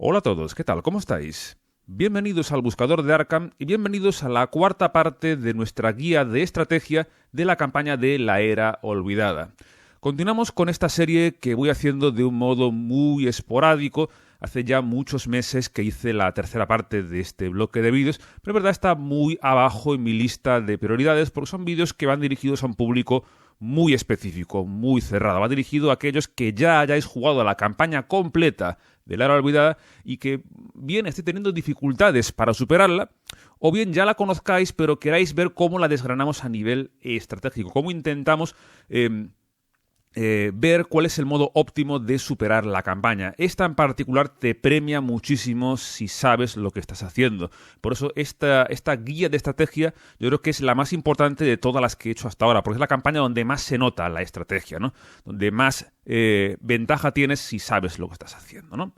Hola a todos, ¿qué tal? ¿Cómo estáis? Bienvenidos al Buscador de Arkham y bienvenidos a la cuarta parte de nuestra guía de estrategia de la campaña de La Era Olvidada. Continuamos con esta serie que voy haciendo de un modo muy esporádico. Hace ya muchos meses que hice la tercera parte de este bloque de vídeos, pero en verdad está muy abajo en mi lista de prioridades porque son vídeos que van dirigidos a un público muy específico, muy cerrado. Va dirigido a aquellos que ya hayáis jugado a la campaña completa de La Era Olvidada y que bien esté teniendo dificultades para superarla, o bien ya la conozcáis pero queráis ver cómo la desgranamos a nivel estratégico, cómo intentamos ver cuál es el modo óptimo de superar la campaña. Esta en particular te premia muchísimo si sabes lo que estás haciendo. Por eso esta guía de estrategia yo creo que es la más importante de todas las que he hecho hasta ahora, porque es la campaña donde más se nota la estrategia, ¿no? Donde más ventaja tienes si sabes lo que estás haciendo, ¿no?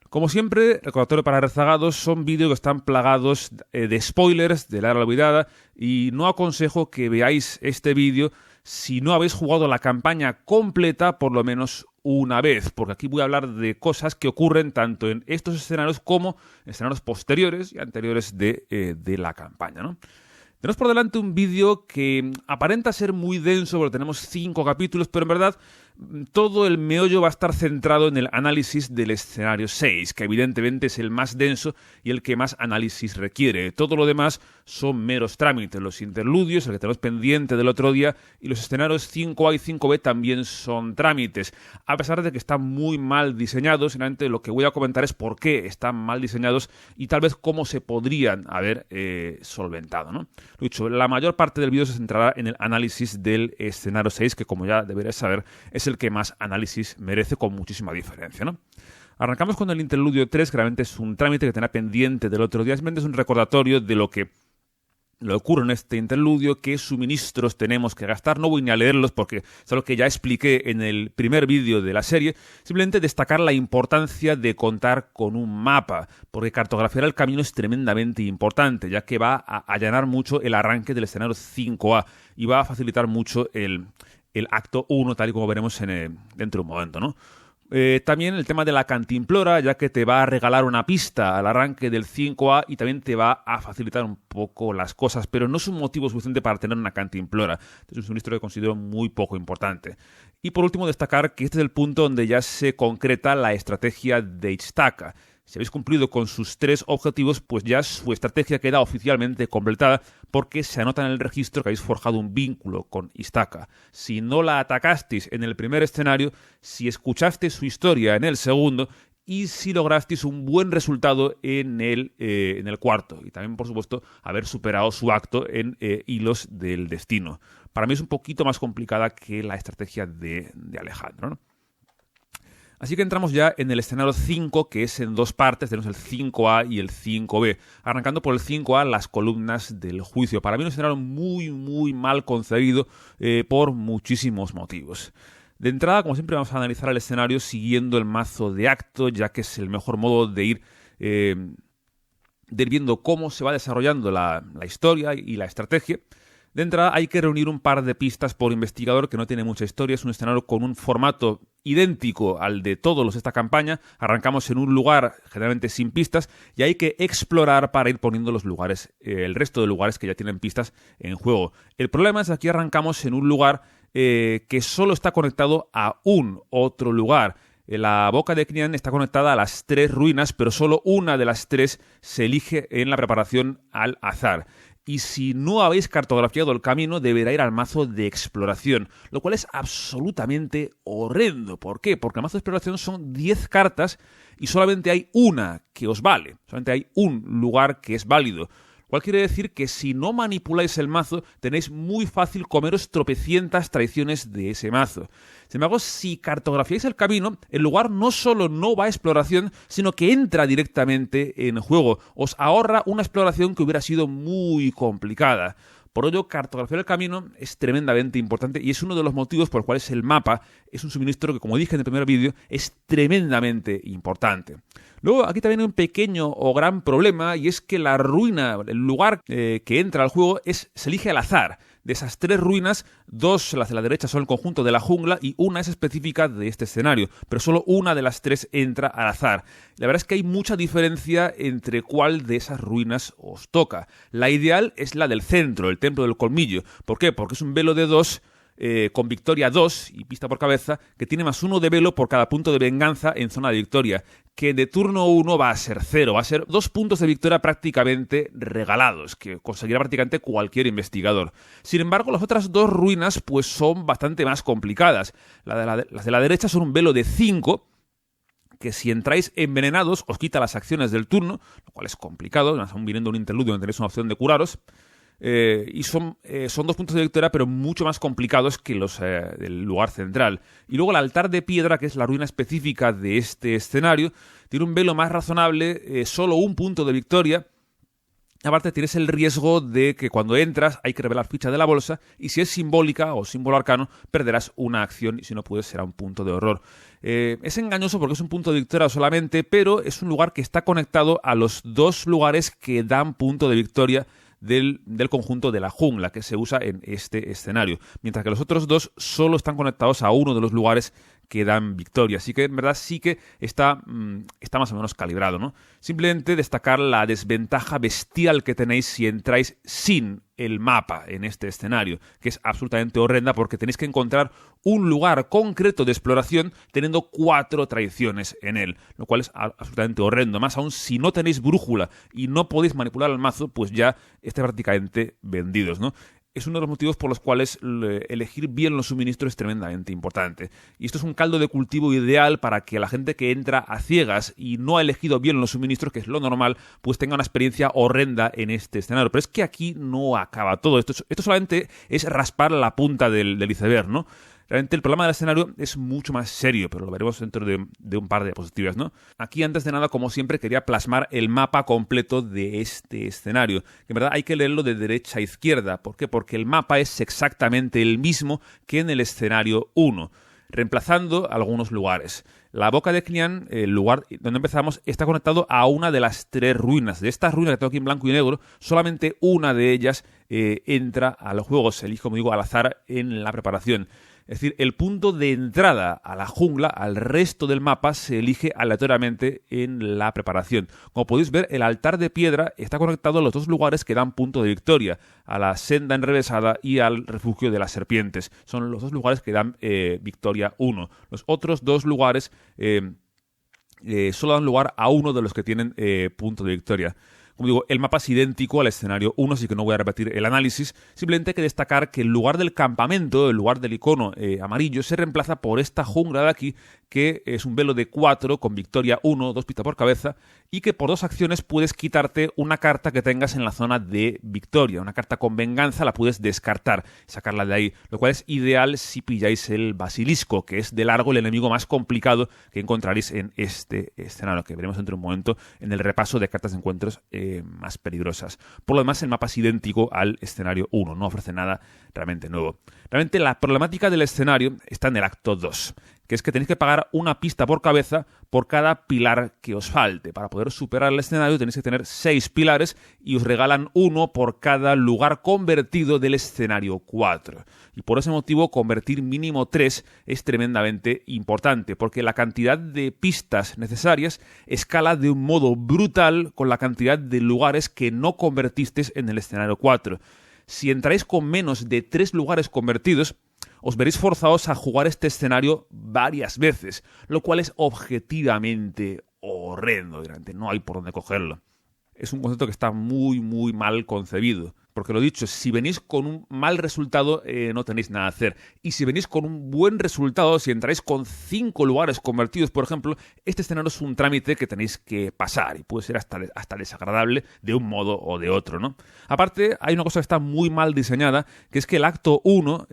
Como siempre, recordatorio para rezagados, son vídeos que están plagados de spoilers de La Era Olvidada y no aconsejo que veáis este vídeo si no habéis jugado la campaña completa por lo menos una vez, porque aquí voy a hablar de cosas que ocurren tanto en estos escenarios como en escenarios posteriores y anteriores de la campaña, ¿no? Tenemos por delante un vídeo que aparenta ser muy denso porque tenemos 5 capítulos, pero en verdad todo el meollo va a estar centrado en el análisis del escenario 6, que evidentemente es el más denso y el que más análisis requiere. Todo lo demás son meros trámites. Los interludios, el que tenemos pendiente del otro día, y los escenarios 5A y 5B también son trámites. A pesar de que están muy mal diseñados, finalmente lo que voy a comentar es por qué están mal diseñados y tal vez cómo se podrían haber solventado, ¿no? Lo dicho, la mayor parte del vídeo se centrará en el análisis del escenario 6, que como ya deberéis saber, es el que más análisis merece con muchísima diferencia, ¿no? Arrancamos con el interludio 3, que realmente es un trámite que tenía pendiente del otro día, simplemente es un recordatorio de lo que ocurre en este interludio, qué suministros tenemos que gastar. No voy ni a leerlos porque es algo que ya expliqué en el primer vídeo de la serie. Simplemente destacar la importancia de contar con un mapa, porque cartografiar el camino es tremendamente importante, ya que va a allanar mucho el arranque del escenario 5A y va a facilitar mucho el acto 1, tal y como veremos dentro de un momento, ¿no? También el tema de la cantimplora, ya que te va a regalar una pista al arranque del 5A y también te va a facilitar un poco las cosas, pero no es un motivo suficiente para tener una cantimplora. Es un suministro que considero muy poco importante. Y por último, destacar que este es el punto donde ya se concreta la estrategia de Ixtaca. Si habéis cumplido con sus 3 objetivos, pues ya su estrategia queda oficialmente completada porque se anota en el registro que habéis forjado un vínculo con Ixtaca. Si no la atacasteis en el primer escenario, si escuchasteis su historia en el segundo y si lograsteis un buen resultado en el cuarto. Y también, por supuesto, haber superado su acto en Hilos del Destino. Para mí es un poquito más complicada que la estrategia de Alejandro, ¿no? Así que entramos ya en el escenario 5, que es en 2 partes. Tenemos el 5A y el 5B. Arrancando por el 5A, las columnas del juicio. Para mí un escenario muy, muy mal concebido por muchísimos motivos. De entrada, como siempre, vamos a analizar el escenario siguiendo el mazo de acto, ya que es el mejor modo de ir viendo cómo se va desarrollando la historia y la estrategia. De entrada hay que reunir un par de pistas por investigador que no tiene mucha historia. Es un escenario con un formato idéntico al de todos los de esta campaña. Arrancamos en un lugar generalmente sin pistas y hay que explorar para ir poniendo los lugares, el resto de lugares que ya tienen pistas en juego. El problema es que aquí arrancamos en un lugar que solo está conectado a un otro lugar. La boca de Crinan está conectada a las 3 ruinas, pero solo una de las 3 se elige en la preparación al azar. Y si no habéis cartografiado el camino, deberá ir al mazo de exploración, lo cual es absolutamente horrendo. ¿Por qué? Porque el mazo de exploración son 10 cartas y solamente hay una que os vale. Solamente hay un lugar que es válido. Cual quiere decir que si no manipuláis el mazo, tenéis muy fácil comeros tropecientas traiciones de ese mazo. Sin embargo, si cartografiáis el camino, el lugar no solo no va a exploración, sino que entra directamente en juego. Os ahorra una exploración que hubiera sido muy complicada. Por ello, cartografiar el camino es tremendamente importante y es uno de los motivos por los cuales el mapa es un suministro que, como dije en el primer vídeo, es tremendamente importante. Luego, aquí también hay un pequeño o gran problema y es que la ruina, el lugar que entra al juego, se elige al azar. De esas 3 ruinas, 2, las de la derecha, son el conjunto de la jungla y una es específica de este escenario, pero solo una de las 3 entra al azar. La verdad es que hay mucha diferencia entre cuál de esas ruinas os toca. La ideal es la del centro, el Templo del Colmillo. ¿Por qué? Porque es un velo de 2 con victoria 2 y pista por cabeza, que tiene +1 de velo por cada punto de venganza en zona de victoria, que de turno 1 va a ser 0, va a ser 2 puntos de victoria prácticamente regalados, que conseguirá prácticamente cualquier investigador. Sin embargo, las otras 2 ruinas pues son bastante más complicadas. Las de la derecha son un velo de 5, que si entráis envenenados os quita las acciones del turno, lo cual es complicado, aún viniendo un interludio donde tenéis una opción de curaros. Y son 2 puntos de victoria, pero mucho más complicados que los del lugar central. Y luego el altar de piedra, que es la ruina específica de este escenario, tiene un velo más razonable, solo 1 punto de victoria. Aparte tienes el riesgo de que cuando entras hay que revelar ficha de la bolsa, y si es simbólica o símbolo arcano perderás una acción, y si no puedes será un punto de horror. Es engañoso porque es un punto de victoria solamente, pero es un lugar que está conectado a los 2 lugares que dan punto de victoria del conjunto de la jungla que se usa en este escenario, mientras que los otros 2 solo están conectados a uno de los lugares que dan victoria. Así que en verdad sí que está más o menos calibrado, ¿no? Simplemente destacar la desventaja bestial que tenéis si entráis sin el mapa en este escenario, que es absolutamente horrenda porque tenéis que encontrar un lugar concreto de exploración teniendo 4 traiciones en él, lo cual es absolutamente horrendo. Más aún, si no tenéis brújula y no podéis manipular el mazo, pues ya estáis prácticamente vendidos, ¿no? Es uno de los motivos por los cuales elegir bien los suministros es tremendamente importante. Y esto es un caldo de cultivo ideal para que la gente que entra a ciegas y no ha elegido bien los suministros, que es lo normal, pues tenga una experiencia horrenda en este escenario. Pero es que aquí no acaba todo. Esto solamente es raspar la punta del iceberg, ¿no? Realmente el problema del escenario es mucho más serio, pero lo veremos dentro de un par de diapositivas, ¿no? Aquí, antes de nada, como siempre, quería plasmar el mapa completo de este escenario. Que en verdad hay que leerlo de derecha a izquierda. ¿Por qué? Porque el mapa es exactamente el mismo que en el escenario 1, reemplazando algunos lugares. La Boca de Knian, el lugar donde empezamos, está conectado a una de las 3 ruinas. De estas ruinas que tengo aquí en blanco y negro, solamente una de ellas entra al juego. Se elige, como digo, al azar en la preparación. Es decir, el punto de entrada a la jungla, al resto del mapa, se elige aleatoriamente en la preparación. Como podéis ver, el altar de piedra está conectado a los 2 lugares que dan punto de victoria, a la senda enrevesada y al refugio de las serpientes. Son los 2 lugares que dan victoria 1. Los otros 2 lugares solo dan lugar a uno de los que tienen punto de victoria. Como digo, el mapa es idéntico al escenario 1, así que no voy a repetir el análisis. Simplemente hay que destacar que el lugar del campamento, el lugar del icono amarillo, se reemplaza por esta jungla de aquí, que es un velo de 4 con victoria 1, 2 pistas por cabeza, y que por 2 acciones puedes quitarte una carta que tengas en la zona de victoria. Una carta con venganza la puedes descartar, sacarla de ahí, lo cual es ideal si pilláis el basilisco, que es de largo el enemigo más complicado que encontraréis en este escenario, que veremos dentro de un momento en el repaso de cartas de encuentros más peligrosas. Por lo demás, el mapa es idéntico al escenario 1, no ofrece nada realmente nuevo. Realmente la problemática del escenario está en el acto 2, que es que tenéis que pagar una pista por cabeza por cada pilar que os falte. Para poder superar el escenario tenéis que tener 6 pilares y os regalan 1 por cada lugar convertido del escenario 4. Y por ese motivo convertir mínimo 3 es tremendamente importante, porque la cantidad de pistas necesarias escala de un modo brutal con la cantidad de lugares que no convertisteis en el escenario 4. Si entráis con menos de 3 lugares convertidos, os veréis forzados a jugar este escenario varias veces, lo cual es objetivamente horrendo. No hay por dónde cogerlo. Es un concepto que está muy, muy mal concebido. Porque lo dicho, si venís con un mal resultado, no tenéis nada a hacer. Y si venís con un buen resultado, si entráis con 5 lugares convertidos, por ejemplo, este escenario es un trámite que tenéis que pasar y puede ser hasta desagradable de un modo o de otro, ¿no? Aparte, hay una cosa que está muy mal diseñada, que es que el acto 1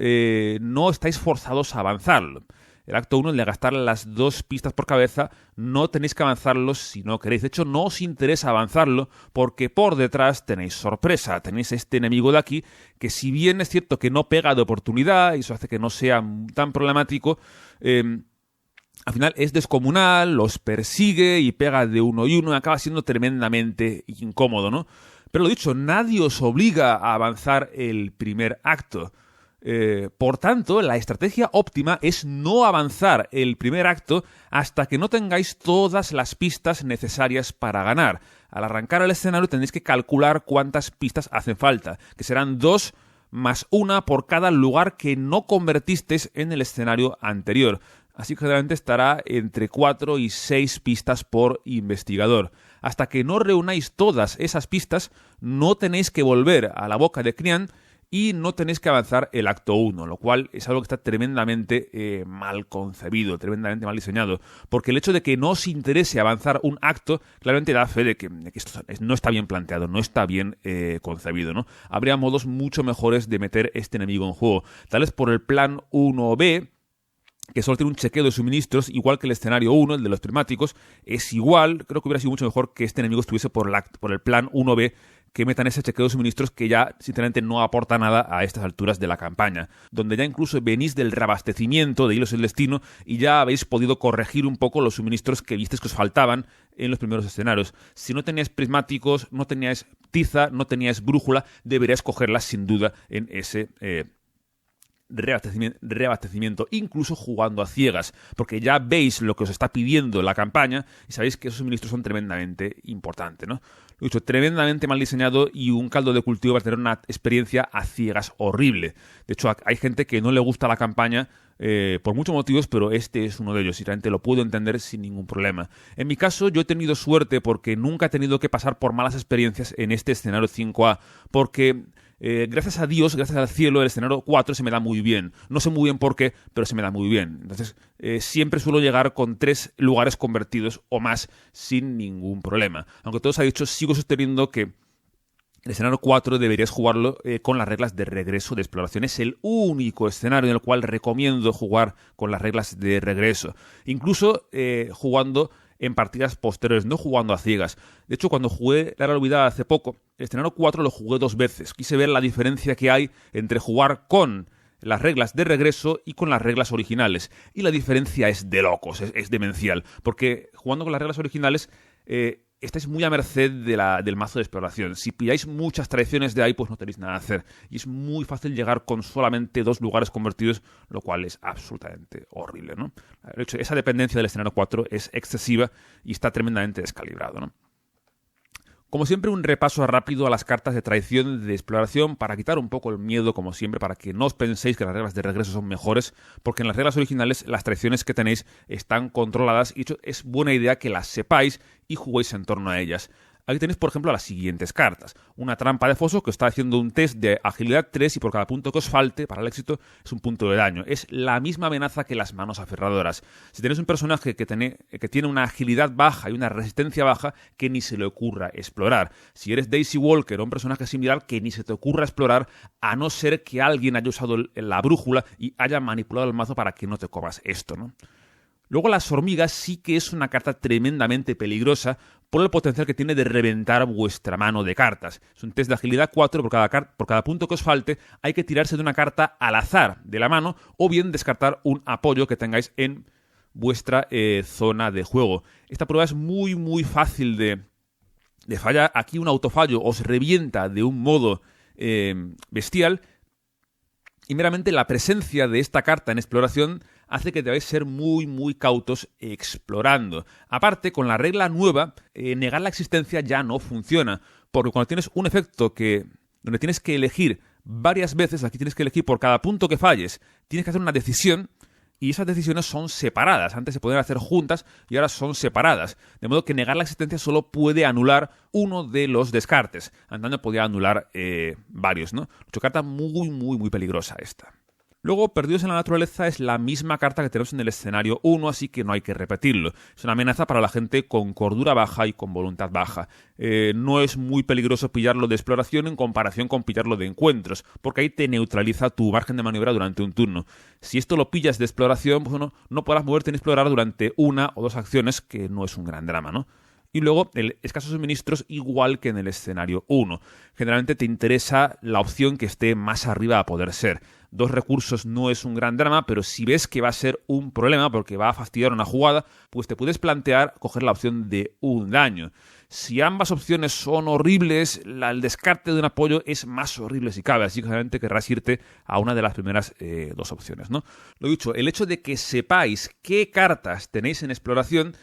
no estáis forzados a avanzarlo. El acto 1, el de gastar las 2 pistas por cabeza, no tenéis que avanzarlo si no queréis. De hecho, no os interesa avanzarlo porque por detrás tenéis sorpresa. Tenéis este enemigo de aquí que, si bien es cierto que no pega de oportunidad y eso hace que no sea tan problemático, al final es descomunal, los persigue y pega de uno y uno y acaba siendo tremendamente incómodo, ¿no? Pero lo dicho, nadie os obliga a avanzar el primer acto. Por tanto, la estrategia óptima es no avanzar el primer acto hasta que no tengáis todas las pistas necesarias para ganar. Al arrancar el escenario tendréis que calcular cuántas pistas hacen falta, que serán 2 más 1 por cada lugar que no convertisteis en el escenario anterior. Así que generalmente estará entre 4 y 6 pistas por investigador. Hasta que no reunáis todas esas pistas, no tenéis que volver a la boca de Crián y no tenéis que avanzar el acto 1, lo cual es algo que está tremendamente mal concebido, tremendamente mal diseñado, porque el hecho de que no os interese avanzar un acto claramente da fe de que esto no está bien planteado, no está bien concebido, ¿no? Habría modos mucho mejores de meter este enemigo en juego, tal vez por el plan 1B, que solo tiene un chequeo de suministros, igual que el escenario 1, el de los prismáticos, es igual, creo que hubiera sido mucho mejor que este enemigo estuviese por el plan 1B, que metan ese chequeo de suministros que ya, sinceramente, no aporta nada a estas alturas de la campaña, donde ya incluso venís del reabastecimiento de Hilos del Destino y ya habéis podido corregir un poco los suministros que visteis que os faltaban en los primeros escenarios. Si no teníais prismáticos, no teníais tiza, no teníais brújula, deberíais cogerlas sin duda en ese reabastecimiento, incluso jugando a ciegas, porque ya veis lo que os está pidiendo la campaña y sabéis que esos suministros son tremendamente importantes, ¿no? Lo he dicho, tremendamente mal diseñado y un caldo de cultivo para tener una experiencia a ciegas horrible. De hecho, hay gente que no le gusta la campaña por muchos motivos, pero este es uno de ellos y realmente lo puedo entender sin ningún problema. En mi caso, yo he tenido suerte porque nunca he tenido que pasar por malas experiencias en este escenario 5A, porque gracias a Dios, gracias al cielo, el escenario 4 se me da muy bien. No sé muy bien por qué, pero se me da muy bien. Entonces, siempre suelo llegar con 3 lugares convertidos o más sin ningún problema. Aunque todo se ha dicho, sigo sosteniendo que el escenario 4 deberías jugarlo con las reglas de regreso de exploración. Es el único escenario en el cual recomiendo jugar con las reglas de regreso. Incluso jugando en partidas posteriores, no jugando a ciegas. De hecho, cuando jugué la Era Olvidada hace poco, el escenario 4 lo jugué 2 veces. Quise ver la diferencia que hay entre jugar con las reglas de regreso y con las reglas originales. Y la diferencia es de locos, es demencial. Porque jugando con las reglas originales estáis muy a merced del mazo de exploración. Si pilláis muchas tradiciones de ahí, pues no tenéis nada que hacer. Y es muy fácil llegar con solamente 2 lugares convertidos, lo cual es absolutamente horrible, ¿no? De hecho, esa dependencia del escenario 4 es excesiva y está tremendamente descalibrado, ¿no? Como siempre, un repaso rápido a las cartas de traición de exploración para quitar un poco el miedo, como siempre, para que no os penséis que las reglas de regreso son mejores, porque en las reglas originales las traiciones que tenéis están controladas y de hecho es buena idea que las sepáis y juguéis en torno a ellas. Aquí tenéis, por ejemplo, las siguientes cartas. Una trampa de foso que os está haciendo un test de agilidad 3 y por cada punto que os falte para el éxito es un punto de daño. Es la misma amenaza que las manos aferradoras. Si tenéis un personaje que tiene una agilidad baja y una resistencia baja, que ni se le ocurra explorar. Si eres Daisy Walker o un personaje similar, que ni se te ocurra explorar, a no ser que alguien haya usado la brújula y haya manipulado el mazo para que no te comas esto, ¿no? Luego las hormigas sí que es una carta tremendamente peligrosa por el potencial que tiene de reventar vuestra mano de cartas. Es un test de agilidad 4, por cada punto que os falte hay que tirarse de una carta al azar de la mano o bien descartar un apoyo que tengáis en vuestra zona de juego. Esta prueba es muy muy fácil de fallar. Aquí un autofallo os revienta de un modo bestial y meramente la presencia de esta carta en exploración hace que debáis ser muy, muy cautos explorando. Aparte, con la regla nueva, negar la existencia ya no funciona, porque cuando tienes un efecto donde tienes que elegir varias veces, aquí tienes que elegir por cada punto que falles, tienes que hacer una decisión, y esas decisiones son separadas. Antes se podían hacer juntas y ahora son separadas. De modo que negar la existencia solo puede anular uno de los descartes. Antaño podía anular varios, ¿no? Una carta muy, muy, muy peligrosa esta. Luego, Perdidos en la Naturaleza es la misma carta que tenemos en el escenario 1, así que no hay que repetirlo. Es una amenaza para la gente con cordura baja y con voluntad baja. No es muy peligroso pillarlo de exploración en comparación con pillarlo de encuentros, porque ahí te neutraliza tu margen de maniobra durante un turno. Si esto lo pillas de exploración, pues no podrás moverte en explorar durante 1 o 2 acciones, que no es un gran drama, ¿no? Y luego, el escasos suministros, igual que en el escenario 1. Generalmente te interesa la opción que esté más arriba a poder ser. 2 recursos no es un gran drama, pero si ves que va a ser un problema porque va a fastidiar una jugada, pues te puedes plantear coger la opción de un daño. Si ambas opciones son horribles, el descarte de un apoyo es más horrible si cabe, así que obviamente querrás irte a una de las primeras 2 opciones, ¿no? Lo dicho, el hecho de que sepáis qué cartas tenéis en exploración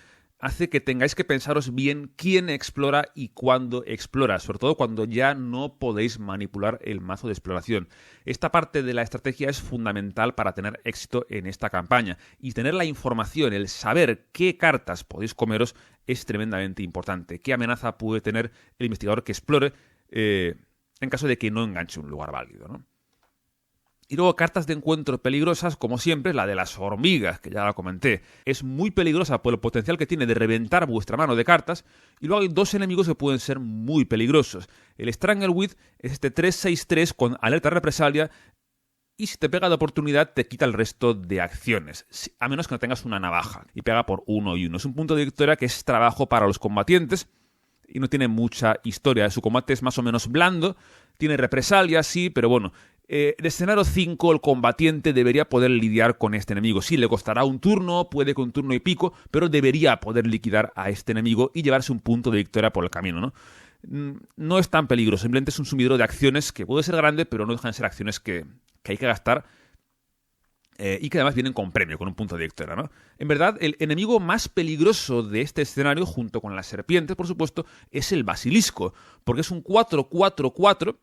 hace que tengáis que pensaros bien quién explora y cuándo explora, sobre todo cuando ya no podéis manipular el mazo de exploración. Esta parte de la estrategia es fundamental para tener éxito en esta campaña, y tener la información, el saber qué cartas podéis comeros es tremendamente importante. ¿Qué amenaza puede tener el investigador que explore en caso de que no enganche un lugar válido, ¿no? Y luego cartas de encuentro peligrosas, como siempre, la de las hormigas, que ya la comenté. Es muy peligrosa por el potencial que tiene de reventar vuestra mano de cartas. Y luego hay 2 enemigos que pueden ser muy peligrosos. El Strangleweed es este 3/6/3 con alerta represalia, y si te pega de oportunidad te quita el resto de acciones, a menos que no tengas una navaja, y pega por 1 y 1. Es un punto de victoria que es trabajo para los combatientes y no tiene mucha historia. Su combate es más o menos blando, tiene represalia, sí, pero bueno. De escenario 5 el combatiente debería poder lidiar con este enemigo. Sí, le costará un turno, puede que un turno y pico, pero debería poder liquidar a este enemigo y llevarse un punto de victoria por el camino, ¿no? No es tan peligroso, simplemente es un sumidero de acciones que puede ser grande, pero no dejan de ser acciones que hay que gastar y que además vienen con premio, con un punto de victoria, ¿no? En verdad, el enemigo más peligroso de este escenario, junto con las serpientes, por supuesto, es el basilisco, porque es un 4/4/4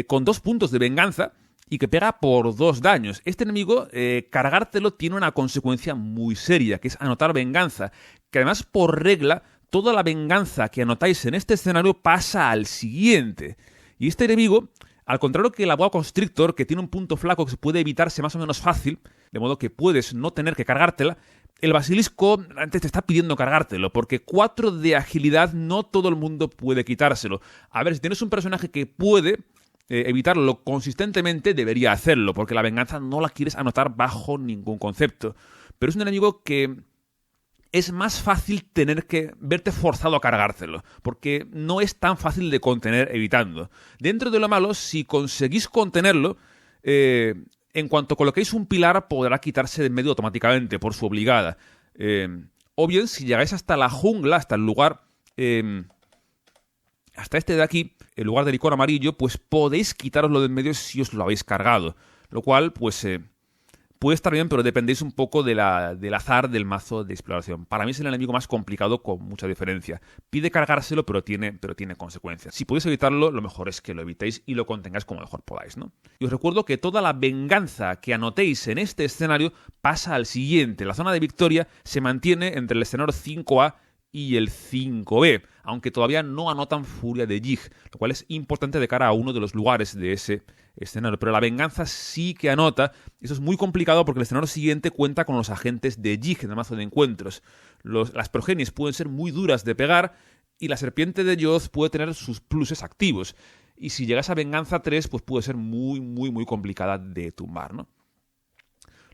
con 2 puntos de venganza y que pega por 2 daños. Este enemigo, cargártelo tiene una consecuencia muy seria, que es anotar venganza, que además por regla toda la venganza que anotáis en este escenario pasa al siguiente. Y este enemigo, al contrario que el Boa Constrictor, que tiene un punto flaco que se puede evitarse más o menos fácil, de modo que puedes no tener que cargártela, el basilisco antes te está pidiendo cargártelo, porque 4 de agilidad no todo el mundo puede quitárselo. A ver, si tienes un personaje que puede evitarlo consistentemente, debería hacerlo, porque la venganza no la quieres anotar bajo ningún concepto. Pero es un enemigo que es más fácil tener que verte forzado a cargárselo, porque no es tan fácil de contener evitando. Dentro de lo malo, si conseguís contenerlo, en cuanto coloquéis un pilar, podrá quitarse de en medio automáticamente por su obligada. O bien, si llegáis hasta la jungla, hasta el lugar, hasta este de aquí, el lugar del icono amarillo, pues podéis quitároslo de en medio si os lo habéis cargado. Lo cual, pues puede estar bien, pero dependéis un poco del azar del mazo de exploración. Para mí es el enemigo más complicado con mucha diferencia. Pide cargárselo, pero tiene consecuencias. Si podéis evitarlo, lo mejor es que lo evitéis y lo contengáis como mejor podáis, ¿no? Y os recuerdo que toda la venganza que anotéis en este escenario pasa al siguiente. La zona de victoria se mantiene entre el escenario 5A y el 5B, aunque todavía no anotan Furia de Yig, lo cual es importante de cara a uno de los lugares de ese escenario. Pero la venganza sí que anota. Eso es muy complicado porque el escenario siguiente cuenta con los agentes de Yig en el mazo de encuentros. Las progenies pueden ser muy duras de pegar y la serpiente de Yoz puede tener sus pluses activos. Y si llegas a venganza 3, pues puede ser muy, muy, muy complicada de tumbar, ¿no?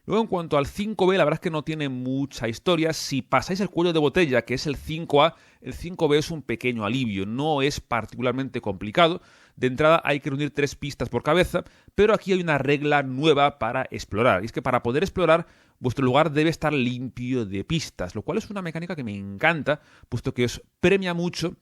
Luego, en cuanto al 5B, la verdad es que no tiene mucha historia. Si pasáis el cuello de botella, que es el 5A, el 5B es un pequeño alivio. No es particularmente complicado. De entrada hay que reunir 3 pistas por cabeza, pero aquí hay una regla nueva para explorar. Y es que para poder explorar, vuestro lugar debe estar limpio de pistas, lo cual es una mecánica que me encanta, puesto que os premia mucho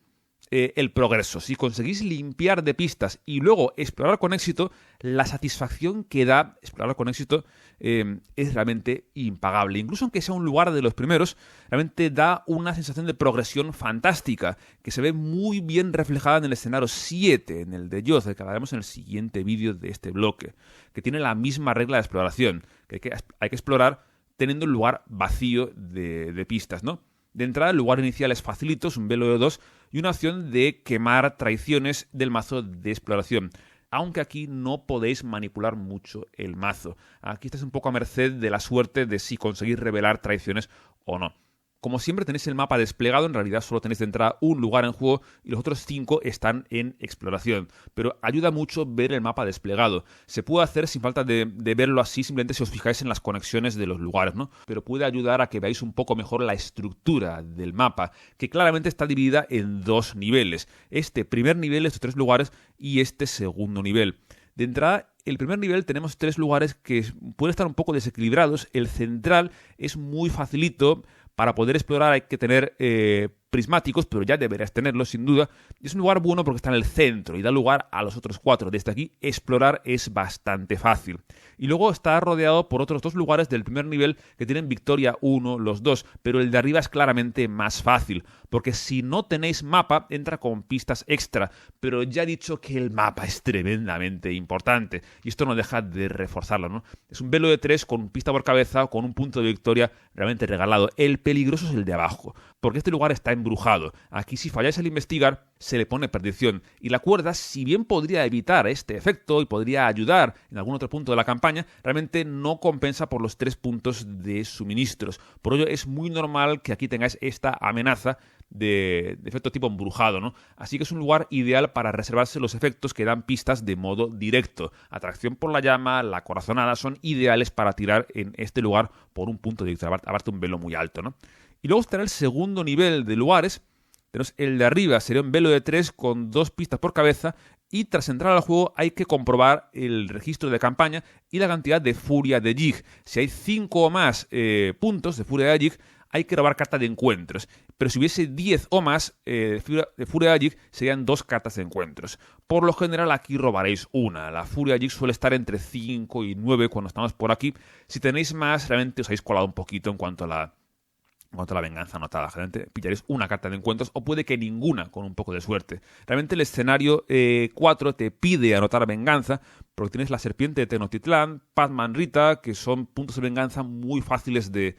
el progreso. Si conseguís limpiar de pistas y luego explorar con éxito, la satisfacción que da explorar con éxito es realmente impagable. Incluso aunque sea un lugar de los primeros, realmente da una sensación de progresión fantástica, que se ve muy bien reflejada en el escenario 7, en el de Yoz, del que hablaremos en el siguiente vídeo de este bloque, que tiene la misma regla de exploración, que hay que explorar teniendo un lugar vacío de pistas, ¿no? De entrada, el lugar inicial es facilito, es un velo de 2 y una opción de quemar traiciones del mazo de exploración. Aunque aquí no podéis manipular mucho el mazo. Aquí estáis un poco a merced de la suerte de si conseguís revelar traiciones o no. Como siempre tenéis el mapa desplegado, en realidad solo tenéis de entrada un lugar en juego y los otros 5 están en exploración. Pero ayuda mucho ver el mapa desplegado. Se puede hacer sin falta de verlo así, simplemente si os fijáis en las conexiones de los lugares, ¿no? Pero puede ayudar a que veáis un poco mejor la estructura del mapa, que claramente está dividida en 2 niveles. Este primer nivel, estos 3 lugares, y este segundo nivel. De entrada, el primer nivel tenemos 3 lugares que pueden estar un poco desequilibrados. El central es muy facilito. Para poder explorar hay que tener prismáticos, pero ya deberías tenerlos sin duda. Y es un lugar bueno porque está en el centro y da lugar a los otros 4. Desde aquí explorar es bastante fácil. Y luego está rodeado por otros 2 lugares del primer nivel que tienen victoria 1, los 2, pero el de arriba es claramente más fácil, porque si no tenéis mapa entra con pistas extra, pero ya he dicho que el mapa es tremendamente importante y esto no deja de reforzarlo, ¿no? Es un velo de 3 con pista por cabeza, con un punto de victoria realmente regalado. El peligroso es el de abajo, porque este lugar está embrujado. Aquí si falláis al investigar, se le pone perdición. Y la cuerda, si bien podría evitar este efecto y podría ayudar en algún otro punto de la campaña, realmente no compensa por los 3 puntos de suministros. Por ello es muy normal que aquí tengáis esta amenaza de efecto tipo embrujado, ¿no? Así que es un lugar ideal para reservarse los efectos que dan pistas de modo directo. Atracción por la llama, la corazonada son ideales para tirar en este lugar por un punto directo, aparte un velo muy alto, ¿no? Y luego estará el segundo nivel de lugares. Tenemos el de arriba, sería un velo de 3 con 2 pistas por cabeza, y tras entrar al juego hay que comprobar el registro de campaña y la cantidad de furia de Yig. Si hay 5 o más puntos de furia de Yig, hay que robar carta de encuentros. Pero si hubiese 10 o más de furia de Yig, serían 2 cartas de encuentros. Por lo general aquí robaréis una. La furia de Yig suele estar entre 5 y 9 cuando estamos por aquí. Si tenéis más, realmente os habéis colado un poquito en cuanto a la venganza anotada. Generalmente pillaréis una carta de encuentros o puede que ninguna con un poco de suerte. Realmente el escenario 4 te pide anotar venganza porque tienes la serpiente de Tenochtitlán, Padman Rita, que son puntos de venganza muy fáciles de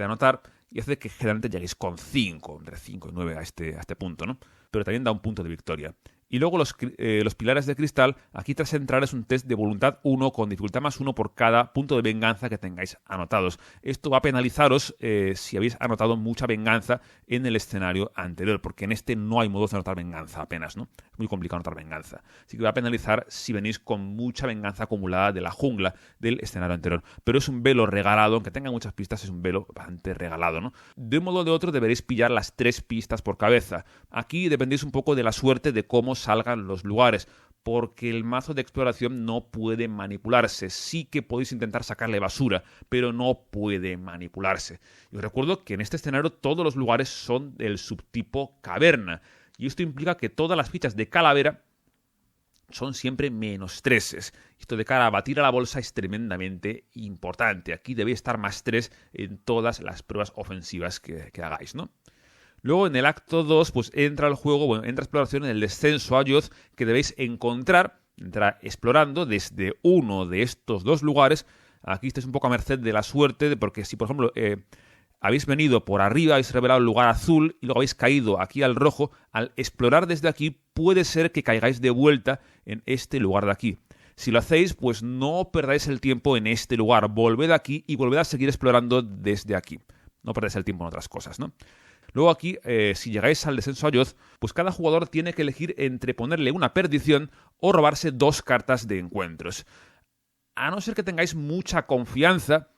anotar y hace que generalmente lleguéis con 5, entre 5 y 9 a este punto, ¿no? Pero también da un punto de victoria. Y luego los pilares de cristal, aquí tras entrar es un test de voluntad 1 con dificultad más 1 por cada punto de venganza que tengáis anotados. Esto va a penalizaros si habéis anotado mucha venganza en el escenario anterior, porque en este no hay modos de anotar venganza apenas, ¿no? Es muy complicado anotar venganza. Así que va a penalizar si venís con mucha venganza acumulada de la jungla del escenario anterior. Pero es un velo regalado, aunque tenga muchas pistas, es un velo bastante regalado, ¿no? De un modo o de otro deberéis pillar las 3 pistas por cabeza. Aquí dependéis un poco de la suerte de cómo salgan los lugares, porque el mazo de exploración no puede manipularse. Sí que podéis intentar sacarle basura, pero no puede manipularse. Y os recuerdo que en este escenario todos los lugares son del subtipo caverna, y esto implica que todas las fichas de calavera son siempre -3. Esto de cara a batir a la bolsa es tremendamente importante. Aquí debe estar +3 en todas las pruebas ofensivas que hagáis, ¿no? Luego en el acto 2 pues entra el juego, entra exploración en el descenso a Yoz, que debéis entrar explorando desde uno de estos 2 lugares. Aquí estáis un poco a merced de la suerte, porque si por ejemplo habéis venido por arriba, habéis revelado el lugar azul y luego habéis caído aquí al rojo, al explorar desde aquí puede ser que caigáis de vuelta en este lugar de aquí. Si lo hacéis, pues no perdáis el tiempo en este lugar, volved aquí y volved a seguir explorando desde aquí. No perdáis el tiempo en otras cosas, ¿no? Luego aquí, si llegáis al descenso a Yoz, pues cada jugador tiene que elegir entre ponerle una perdición o robarse 2 cartas de encuentros. A no ser que tengáis mucha confianza,